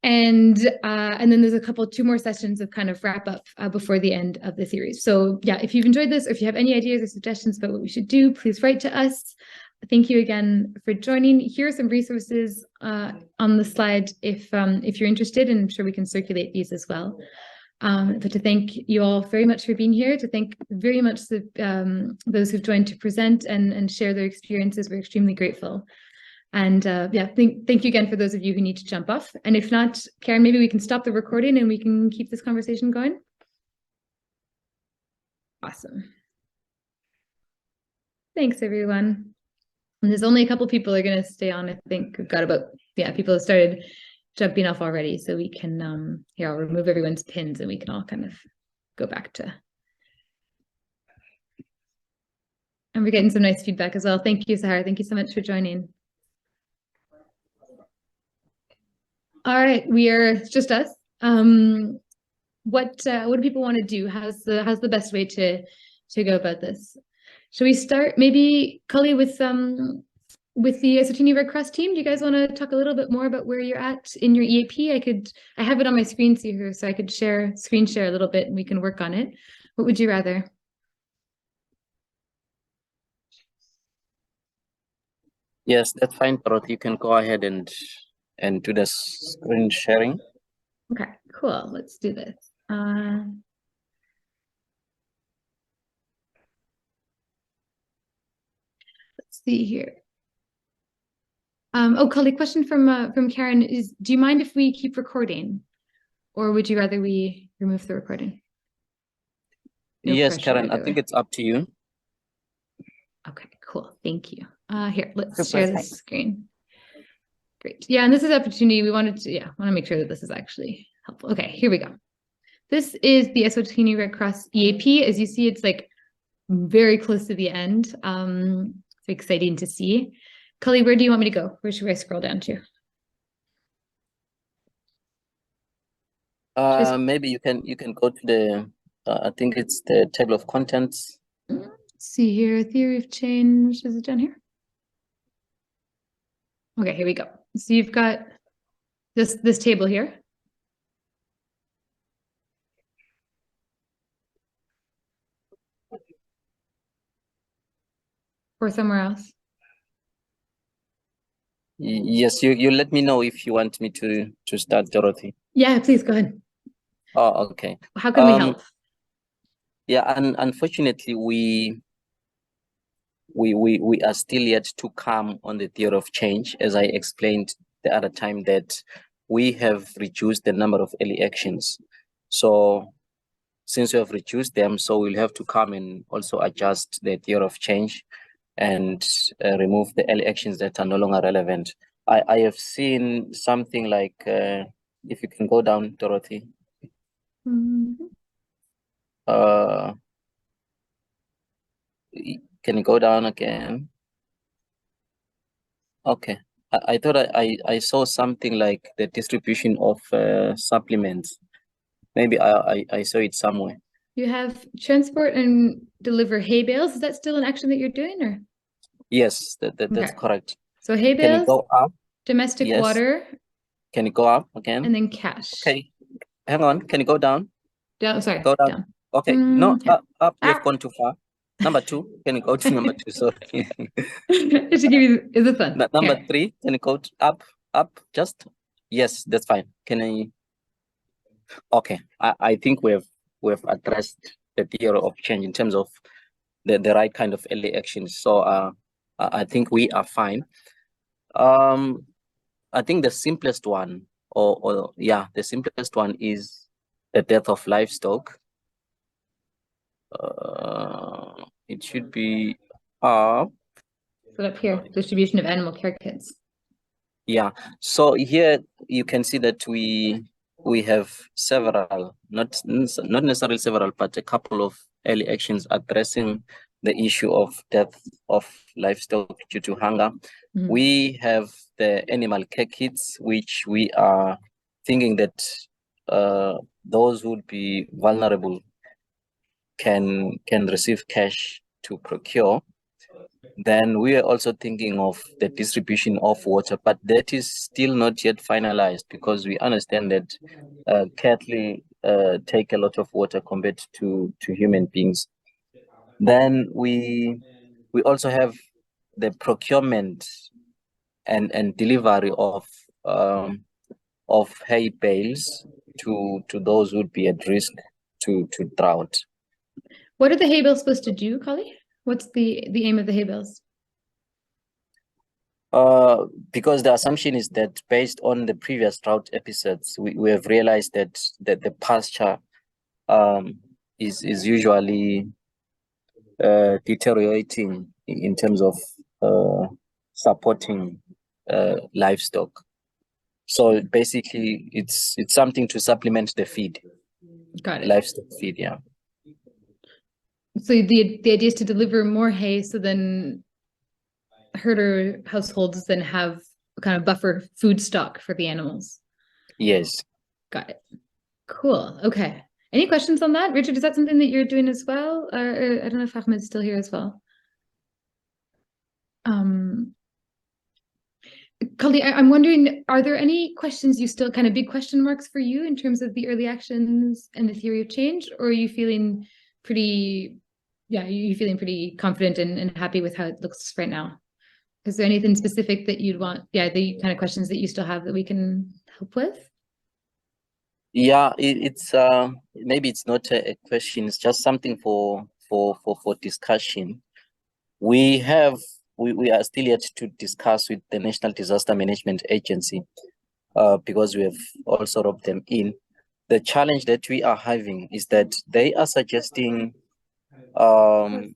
And then there's two more sessions of kind of wrap up before the end of the series. So yeah, if you've enjoyed this, or if you have any ideas or suggestions about what we should do, please write to us. Thank you again for joining. Here are some resources on the slide if you're interested, and I'm sure we can circulate these as well. But to thank you all very much for being here, to thank very much those who've joined to present and share their experiences. We're extremely grateful. And thank you again for those of you who need to jump off. And if not, Karen, maybe we can stop the recording and we can keep this conversation going. Awesome. Thanks, everyone. And there's only a couple people are going to stay on. I think we've got about, people have started jumping off already. So we can, here, I'll remove everyone's pins and we can all kind of go back to. And we're getting some nice feedback as well. Thank you, Sahara. Thank you so much for joining. All right, it's just us. What do people want to do? How's the best way to go about this? Shall we start maybe, Cully, with the Eswatini Red Cross team? Do you guys want to talk a little bit more about where you're at in your EAP? I have it on my screen here, so I could screen share a little bit and we can work on it. What would you rather? Yes, that's fine, Dorothy. You can go ahead and do the screen sharing. Okay, cool. Let's do this. Let's see here. Cully, question from Karen is, do you mind if we keep recording, or would you rather we remove the recording? No yes, Karen, I think it's up to you. Okay, cool. Thank you. Here, let's share the screen. Great. Yeah, and this is an opportunity we wanted to, want to make sure that this is actually helpful. Okay, here we go. This is the Eswatini Red Cross EAP. As you see, it's like very close to the end. It's exciting to see. Cully, where do you want me to go? Where should I scroll down to? Maybe you can go to the, I think it's the table of contents. Let's see here, theory of change. Is it down here? Okay, here we go. So you've got this table here. Or somewhere else? Yes, you let me know if you want me to start, Dorothy. Yeah, please go ahead. Oh, okay. How can we help? Yeah, and unfortunately, we are still yet to come on the theory of change, as I explained the other time, that we have reduced the number of early actions. So since we have reduced them, so we'll have to come and also adjust the theory of change and remove the early actions that are no longer relevant. I have seen something like, if you can go down, Dorothy. Mm-hmm. Can you go down again? Okay. I thought I saw something like the distribution of supplements. Maybe I saw it somewhere. You have transport and deliver hay bales. Is that still an action that you're doing, or? Yes, that's correct. So hay Can you bales, go up? domestic Yes. water, Can you go up again? and then cash. Okay. Hang on. Can you go down? Down, sorry, Go down. down. Okay. No, yeah. up. You have gone too far. Number 2. Can you go to number 2? Sorry. It should give you, is it fun? Number Here. 3. Can you go up? Just. Yes, that's fine. Can I? Okay. I think we've addressed the theory of change in terms of the right kind of early actions. So I think we are fine. I think the simplest one, the simplest one is the death of livestock. It should be up. So up here, distribution of animal care kits. Yeah. So here you can see that we have several, not necessarily several, but a couple of early actions addressing the issue of death of livestock due to hunger. Mm-hmm. We have the animal care kits, which we are thinking that those who would be vulnerable can receive cash to procure. Then we are also thinking of the distribution of water, but that is still not yet finalized because we understand that cattle take a lot of water compared to human beings. Then we also have the procurement and delivery of hay bales to those who would be at risk to drought. What are the hay bales supposed to do, Kali? What's the aim of the hay bales? Because the assumption is that based on the previous drought episodes, we have realized that the pasture is usually deteriorating in terms of supporting livestock. So basically, it's something to supplement the feed. Got it. Livestock feed, yeah. So the idea is to deliver more hay, so then herder households then have a kind of buffer food stock for the animals. Yes. Got it. Cool. Okay. Any questions on that? Richard, is that something that you're doing as well? Or I don't know if Ahmed's still here as well. Kali, I'm wondering, are there any questions you still kind of big question marks for you in terms of the early actions and the theory of change? Or are you feeling pretty, you feeling pretty confident and happy with how it looks right now? Is there anything specific that you'd want? Yeah, the kind of questions that you still have that we can help with? Yeah, it's maybe it's not a question, it's just something for discussion. We are still yet to discuss with the National Disaster Management Agency because we have also roped them in. The challenge that we are having is that they are suggesting the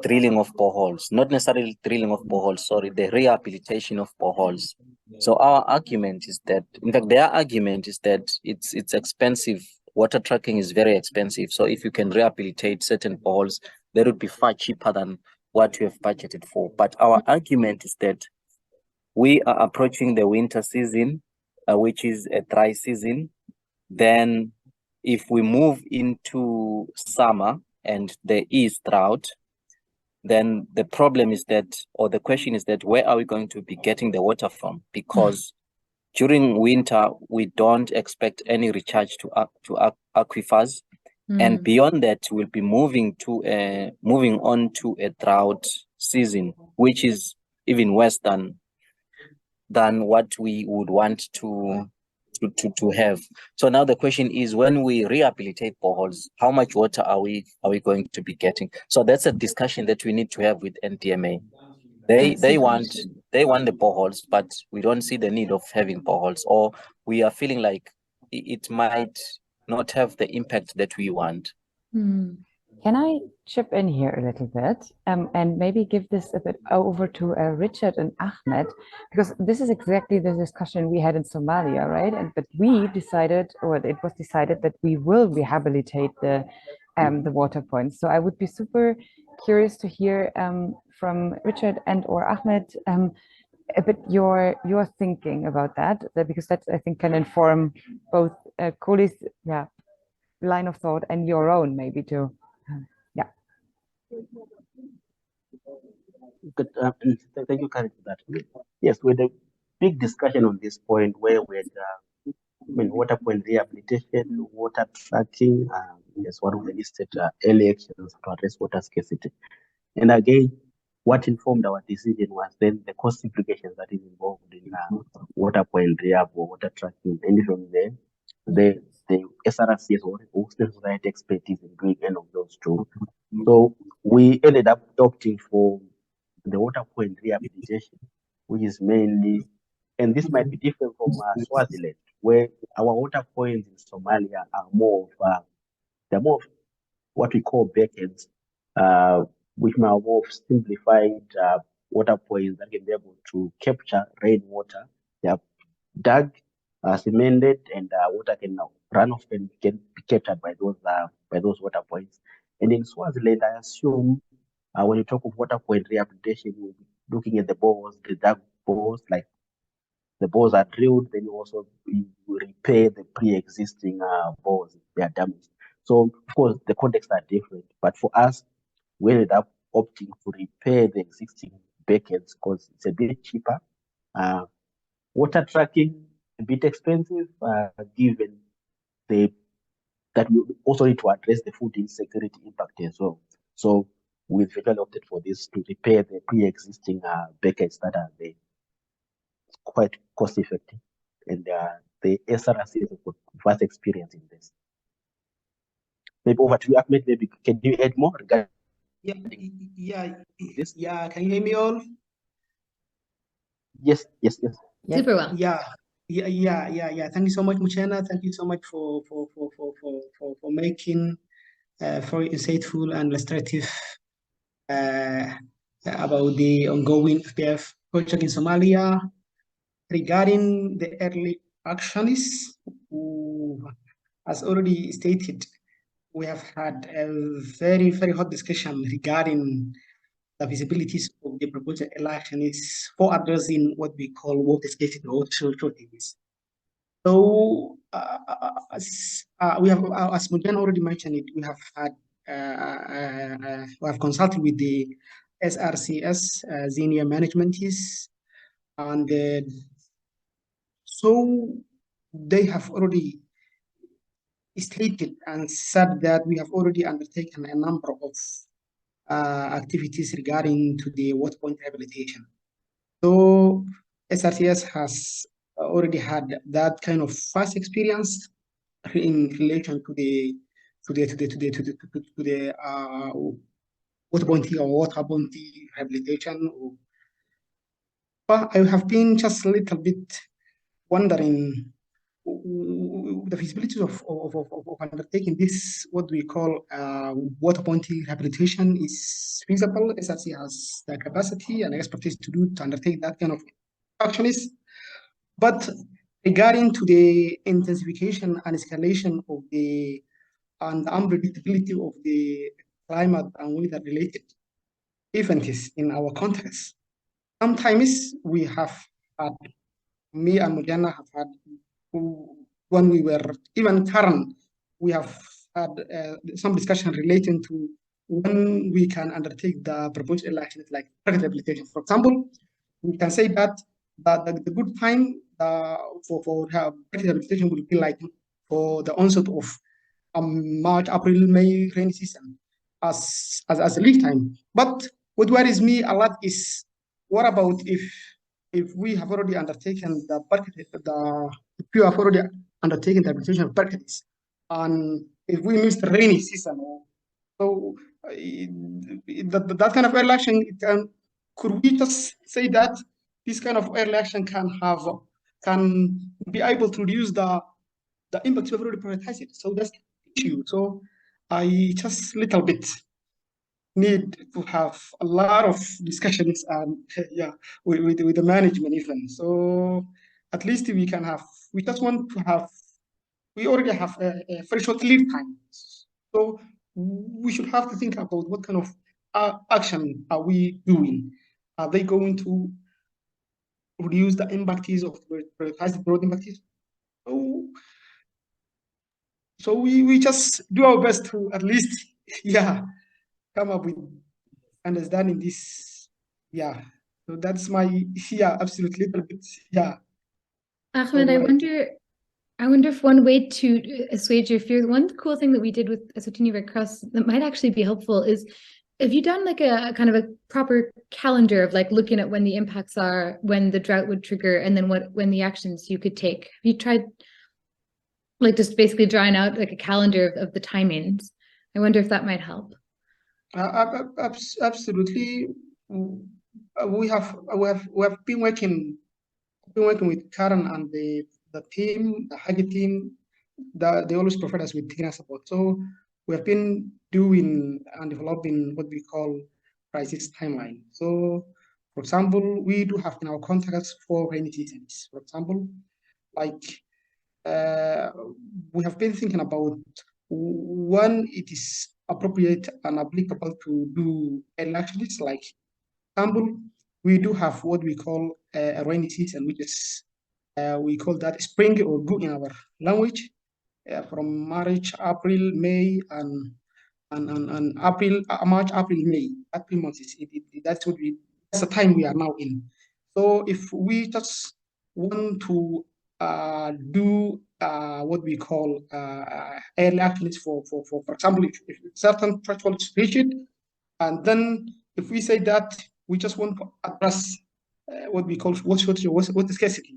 drilling of boreholes, not necessarily drilling of boreholes, sorry, the rehabilitation of boreholes. So our argument is that, in fact, their argument is that it's expensive. Water trucking is very expensive. So if you can rehabilitate certain boreholes, that would be far cheaper than what we have budgeted for. But our argument is that we are approaching the winter season, which is a dry season. Then if we move into summer and there is drought, then the problem is that, or the question is that, where are we going to be getting the water from? Because during winter, we don't expect any recharge to aquifers. And beyond that, we'll be moving on to a drought season, which is even worse than what we would want to have. So now the question is, when we rehabilitate boreholes, how much water are we going to be getting? So that's a discussion that we need to have with NDMA. They want the boreholes, but we don't see the need of having boreholes, or we are feeling like it might not have the impact that we want. Can I chip in here a little bit and maybe give this a bit over to Richard and Ahmed, because this is exactly the discussion we had in Somalia, right? But we decided, or it was decided, that we will rehabilitate the water points. So I would be super curious to hear from Richard and or Ahmed a bit your thinking about that, because that I think can inform both Koli's line of thought and your own maybe too. Good. Thank you, Karen, for that. Yes, we had a big discussion on this point where we had water point rehabilitation, water tracking, yes, one of the listed early actions to address water scarcity. And again, what informed our decision was then the cost implications that is involved in water point rehab or water tracking, and from there, the SRCs or society expertise in doing any of those two. So we ended up opting for the water point rehabilitation, which is mainly, and this might be different from Swaziland, where our water points in Somalia are more of, they're more of what we call beckets, which are more of simplified water points that can be able to capture rainwater. They are dug, cemented, and water can now run off and can be captured by those water points. And in Swaziland, I assume when you talk of water point rehabilitation, you'll be looking at the bores, the dug bores, like the bores are drilled, then you also repair the pre-existing bores if they are damaged. So, of course, the contexts are different. But for us, we ended up opting to repair the existing beckets because it's a bit cheaper. Water tracking, a bit expensive, given that we also need to address the food insecurity impact as well. So we eventually opted for this to repair the pre-existing beckets that are there. It's quite cost effective, and the SRC has got vast experience in this. Maybe over to you, Ahmed. Maybe can you add more regarding this? Yeah. Can you hear me all? Yes. Super well. Yeah. Thank you so much, Muchena. Thank you so much for making very insightful and illustrative about the ongoing FPF project in Somalia. Regarding the early actions, as already stated, we have had a very, very hot discussion regarding the feasibilities of the proposed early actions for addressing what we call water scarcity or water shortages. So, as Mujan already mentioned it, we have consulted with the SRCS senior management teams, and so they have already stated and said that we have already undertaken a number of activities regarding to the water point rehabilitation. So SRCS has already had that kind of first experience in relation to the water point or water bounty rehabilitation. But I have been just a little bit wondering the feasibility of undertaking this, what we call water bounty rehabilitation, is feasible. SRC has the capacity and expertise to undertake that kind of actions. But regarding to the intensification and escalation of the and unpredictability of the climate and weather-related events in our context, sometimes we have had, me and Mujana have had, when we were even current, we have had some discussion relating to when we can undertake the proposed elections like target rehabilitation. For example, we can say that the good time for rehabilitation will be like for the onset of March, April, May rainy season as a lead time. But what worries me a lot is what about if we have already undertaken the rehabilitation of parkets, and if we miss the rainy season, so that kind of early action, could we just say that this kind of early action can be able to reduce the the impact we've already prioritized. So that's the issue. So I just little bit need to have a lot of discussions and yeah, with the management even. So at least we just want to have, we already have a very short lead time. So we should have to think about what kind of action are we doing? Are they going to reduce the impacts of prioritized broad impacts? So we just do our best to at least, yeah, come up with understanding this. Yeah. So that's my, yeah, absolutely little bit, yeah. Ahmed, So I wonder if one way to assuage your fears, one cool thing that we did with Eswatini Red Cross that might actually be helpful is, have you done like a kind of a proper calendar of like looking at when the impacts are, when the drought would trigger, and then when the actions you could take? Have you tried like just basically drawing out like a calendar of the timings? I wonder if that might help. Absolutely. We have been working with Karen and the team, the Hagi team. They always provide us with technical support. So we have been doing and developing what we call crisis timeline. So, for example, we do have in our contracts for rainy seasons. For example, like we have been thinking about when it is appropriate and applicable to do elections. Like, for example, we do have what we call a rainy season, which is we call that spring or good in our language, from March, April, May, and April, March, April, May. That 3 months that's the time we are now in. So if we just want to do what we call early actions for example, if certain threshold is reached, and then if we say that we just want to address what we call what is scarcity,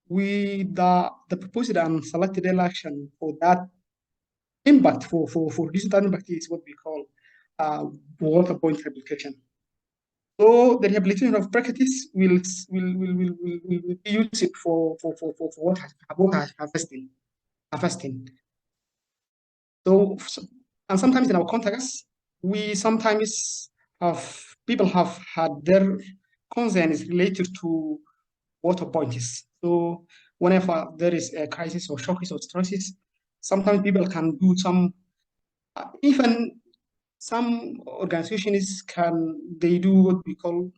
the proposed and selected action for that impact for reducing that impact is what we call water point rehabilitation. So the rehabilitation of practice will be used for water harvesting. So and sometimes in our contacts, we sometimes people have had their concerns related to water points. So whenever there is a crisis or shocks or stresses, sometimes people can do some, even some organizations they do what we call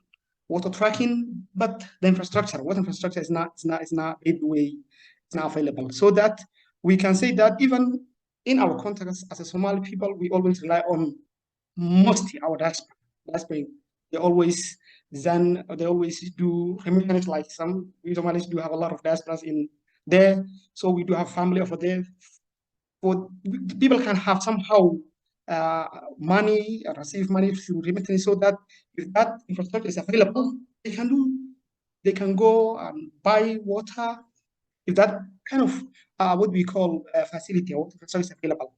water tracking, but the water infrastructure is not available. So that we can say that even in our contacts as a Somali people, we always rely on mostly our diaspora. They always do remittance, like we Somalis do have a lot of diasporas in there. So we do have family over there. For people can have somehow money or receive money through remittance, so that if that infrastructure is available, they can go and buy water. If that kind of what we call facility or infrastructure is available.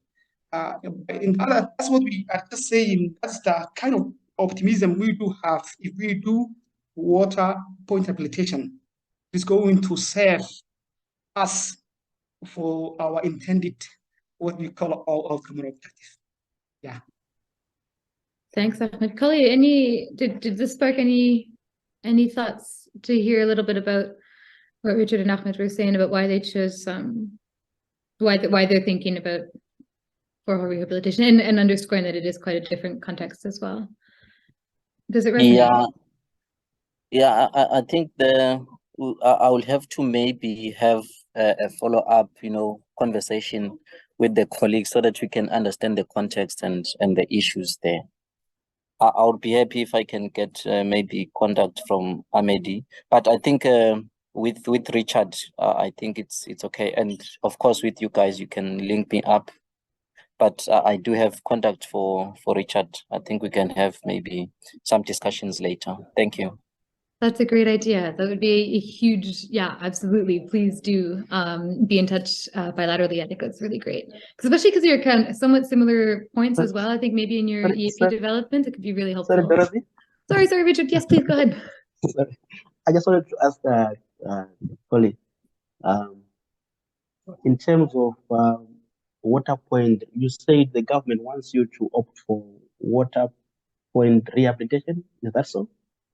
That's what we are just saying. That's the kind of optimism we do have if we do water point rehabilitation. It's going to serve us for our intended, what we call our outcome objective. Yeah. Thanks, Ahmed. Kali, did this spark any thoughts to hear a little bit about what Richard and Ahmed were saying about why they chose why they're thinking about for rehabilitation and underscoring that it is quite a different context as well? Does it resonate? Yeah, I think I will have to maybe have a follow-up, conversation with the colleagues so that we can understand the context and the issues there. I would be happy if I can get maybe contact from Ahmedi, but I think with Richard, I think it's okay, and of course with you guys you can link me up. But I do have contact for Richard. I think we can have maybe some discussions later. Thank you. That's a great idea. That would be a huge, yeah, absolutely. Please do be in touch bilaterally. I think that's really great. Especially because you're kind of somewhat similar points as well. I think maybe in your EAP development, it could be really helpful. Sorry, Dorothy. Sorry, Richard. Yes, please go ahead. Sorry. I just wanted to ask Polly, In terms of water point, you said the government wants you to opt for water point rehabilitation. Is that so?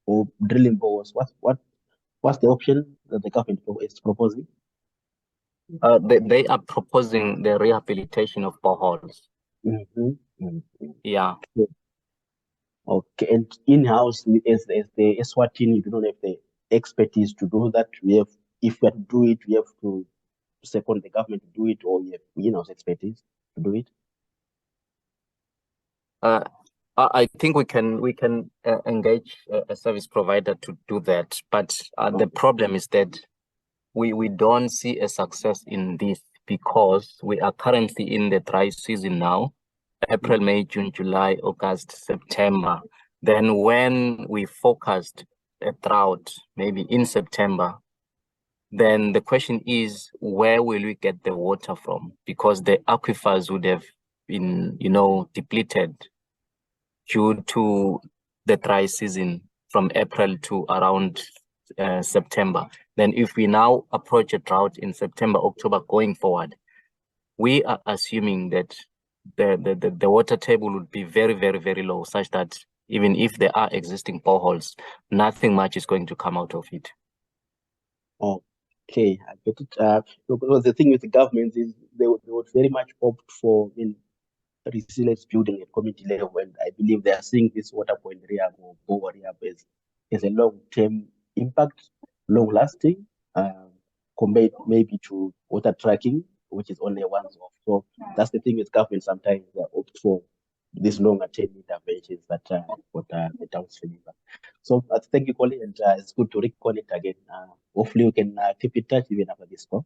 Or drilling boreholes? What's the option that the government is proposing? They are proposing the rehabilitation of boreholes. Yeah. Okay, and in-house as the Eswatini, you don't have the expertise to do that. If we have to do it, we have to second the government to do it, or we have in-house expertise to do it. I think we can engage a service provider to do that, but the problem is that we don't see a success in this because we are currently in the dry season now. April, May, June, July, August, September. Then when we forecast a drought, maybe in September, then the question is, where will we get the water from? Because the aquifers would have been, depleted due to the dry season from April to around September. Then if we now approach a drought in September, October going forward, we are assuming that the water table would be very, very, very low, such that even if there are existing boreholes, nothing much is going to come out of it. Okay, I get it. Because the thing with the government is they would very much opt for resilience building at community level, and I believe they are seeing this water point rehab or borehole rehab as a long-term impact, long-lasting, compared maybe to water tracking, which is only once off. So that's the thing with government. Sometimes they opt for these longer-term interventions that the towns deliver. So thank you, Colin, and it's good to reconnect again. Hopefully, we can keep in touch even after this call.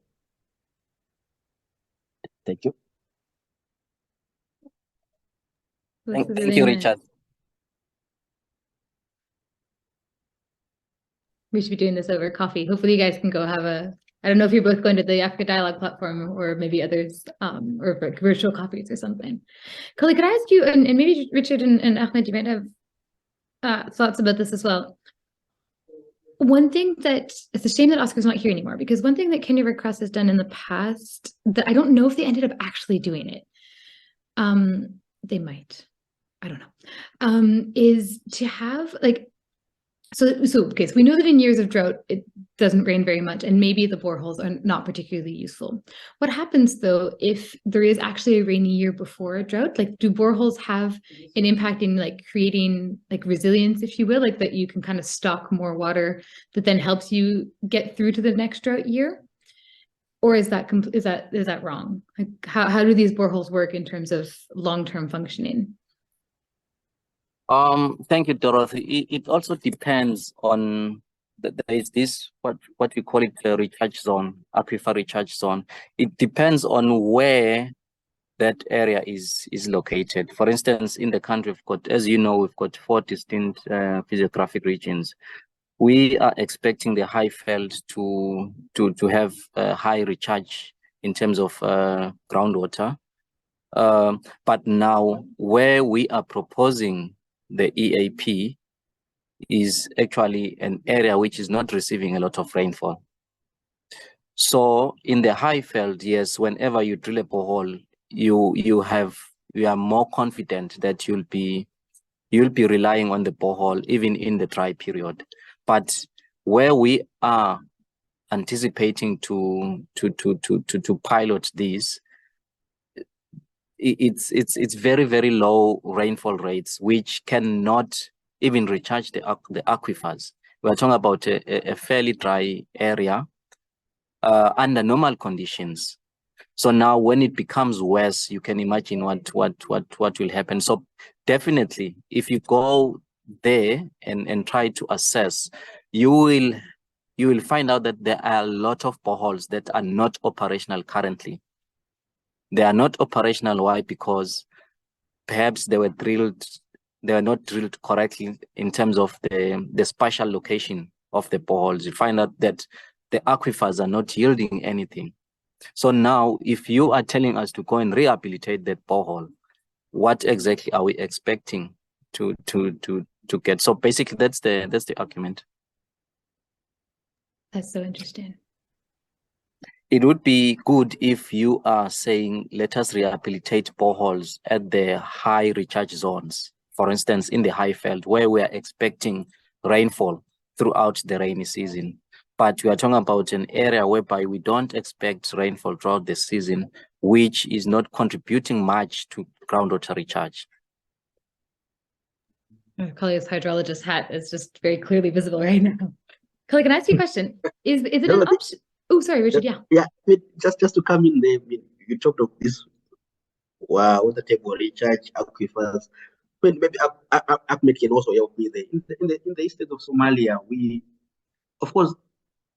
Thank you. Thank you, Richard. We should be doing this over coffee. Hopefully you guys can go have I don't know if you're both going to the Africa Dialogue platform or maybe others, or virtual coffees or something. Kali, could I ask you, and maybe Richard and Ahmed, you might have thoughts about this as well. One thing that, it's a shame that Oscar's not here anymore, because one thing that Kenya Red Cross has done in the past, that I don't know if they ended up actually doing it. They might, I don't know, is to have so okay, so we know that in years of drought, it doesn't rain very much, and maybe the boreholes are not particularly useful. What happens though if there is actually a rainy year before a drought? Like, do boreholes have an impact in creating resilience, if you will, that you can kind of stock more water that then helps you get through to the next drought year? Or is that wrong? How do these boreholes work in terms of long-term functioning? Thank you, Dorothy. It also depends on there is this what we call it the recharge zone, aquifer recharge zone. It depends on where that area is located. For instance, in the country, we've got, as you know, we've got 4 distinct physiographic regions. We are expecting the Highveld to have a high recharge in terms of groundwater. But now where we are proposing the EAP is actually an area which is not receiving a lot of rainfall. So in the Highveld, yes, whenever you drill a borehole, you are more confident that you'll be relying on the borehole even in the dry period. But where we are anticipating to pilot these, it's very, very low rainfall rates, which cannot even recharge the aquifers. We're talking about a fairly dry area under normal conditions. So now when it becomes worse, you can imagine what will happen. So definitely, if you go there and try to assess, you will find out that there are a lot of boreholes that are not operational currently. They are not operational. Why? Because perhaps they were not drilled correctly in terms of the spatial location of the boreholes. You find out that the aquifers are not yielding anything. So now, if you are telling us to go and rehabilitate that borehole, what exactly are we expecting to get? So basically, that's the argument. That's so interesting. It would be good if you are saying, let us rehabilitate boreholes at the high recharge zones, for instance, in the Highveld, where we are expecting rainfall throughout the rainy season. But we are talking about an area whereby we don't expect rainfall throughout the season, which is not contributing much to groundwater recharge. Kali's hydrologist hat is just very clearly visible right now. Kali, can I ask you a question? Is it an option? Oh, sorry, Richard. Yeah. Yeah. Just to come in there, you talked of this water table recharge aquifers. Well, maybe Ahmed can also help me there. In the state of Somalia, we, of course,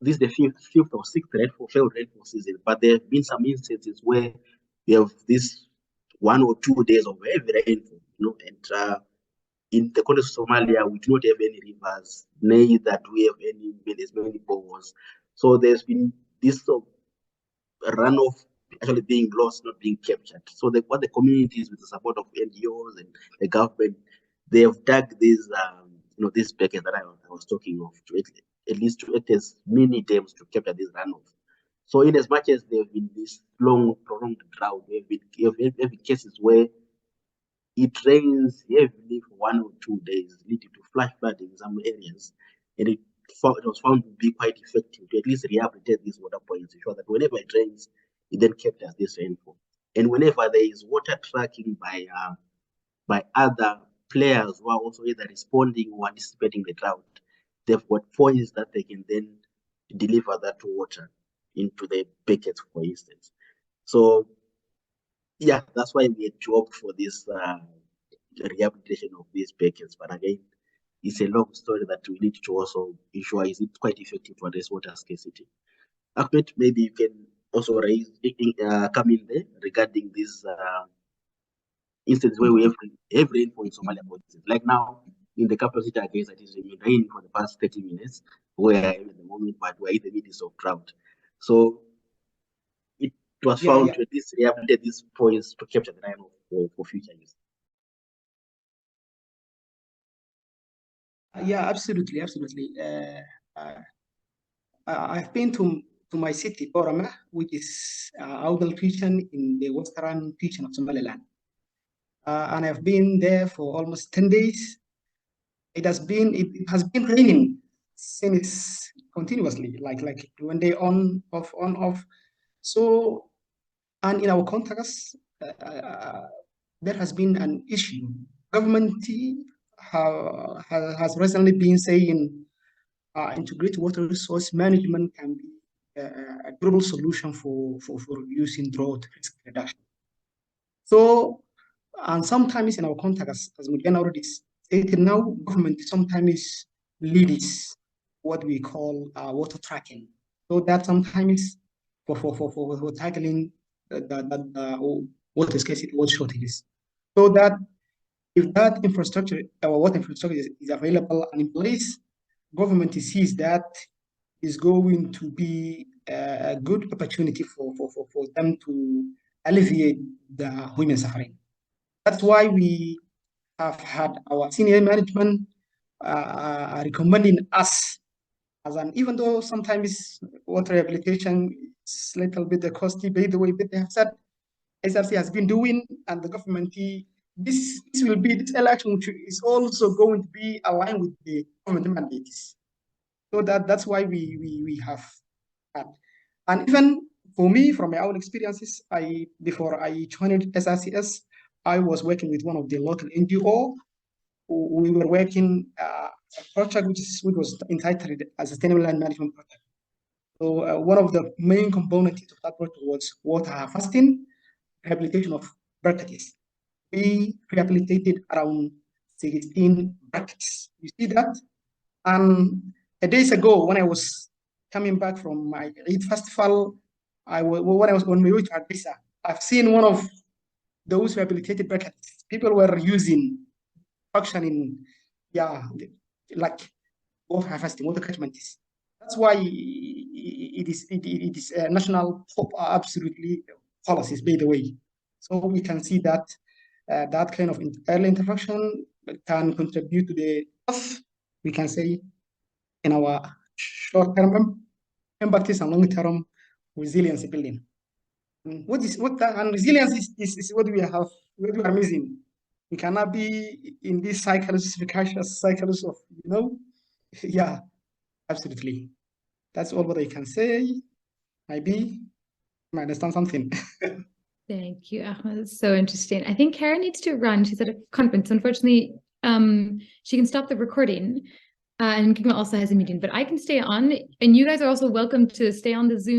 this is the fifth or sixth failed rainfall season, but there have been some instances where we have this 1 or 2 days of heavy rainfall, and in the context of Somalia, we do not have any rivers, neither do we have many boreholes. So there's been this runoff actually being lost, not being captured. So what the communities, with the support of NGOs and the government, they have dug these, these buckets that I was talking of, to at least to act as mini dams to capture this runoff. So in as much as there have been this long, prolonged drought, there have been cases where it rains heavily for 1 or 2 days, leading to flash flooding in some areas, and it was found to be quite effective to at least rehabilitate these water points to ensure that whenever it rains, it then captures this rainfall. And whenever there is water tracking by other players who are also either responding or anticipating the drought, they've got points that they can then deliver that water into the buckets, for instance. So yeah, that's why we had to opt for this rehabilitation of these buckets. But again, it's a long story that we need to also ensure is it quite effective to address water scarcity. Ahmed, maybe you can also come in there regarding this instance where we have rainfall in Somalia, for instance. Like now, in the capital city, I guess it is raining for the past 30 minutes, where I am at the moment, but we're in the midst of drought. So it was found to at least rehabilitate these points to capture the runoff for future use. Yeah, absolutely. I've been to my city, Borama, which is Audal region in the western region of Somaliland. And I've been there for almost 10 days. It has been raining since continuously, like 1 day on, off. So, and in our contacts, there has been an issue. Government has recently been saying integrated water resource management can be a global solution for reducing drought risk reduction. So, and sometimes in our contacts, as Mujan already stated now, government sometimes leads what we call water tracking. So that sometimes for tackling the water scarcity, water shortages. So that if that infrastructure, our water infrastructure is available and in place, government sees that is going to be a good opportunity for them to alleviate the human suffering. That's why we have had our senior management recommending us as an, even though sometimes water rehabilitation is a little bit costly, by the way, but they have said SRC has been doing, and the government, this election is also going to be aligned with the government mandates. So that's why we have had. And even for me, from my own experiences, before I joined SRCS, I was working with one of the local NGO. We were working a project which was entitled as a Sustainable Land Management Project. So one of the main components of that project was water harvesting, rehabilitation of brackets. We rehabilitated around 16 brackets. You see that? And a days ago, when I was coming back from my Eid festival, when I was on my way to Adisa, I've seen one of those rehabilitated brackets. People were using, functioning, like water harvesting, water catchment. That's why it is a national absolutely policies, by the way. So we can see that that kind of early intervention can contribute to the health, we can say, in our short-term impacts and long-term resilience building. And resilience is what we have, what we are missing. We cannot be in these cycles, vicious cycles of, yeah, absolutely. That's all what I can say. Maybe you might understand something. Thank you, Ahmed. It's so interesting. I think Karen needs to run. She's at a conference. Unfortunately, she can stop the recording. And Kigma also has a meeting, but I can stay on. And you guys are also welcome to stay on the Zoom.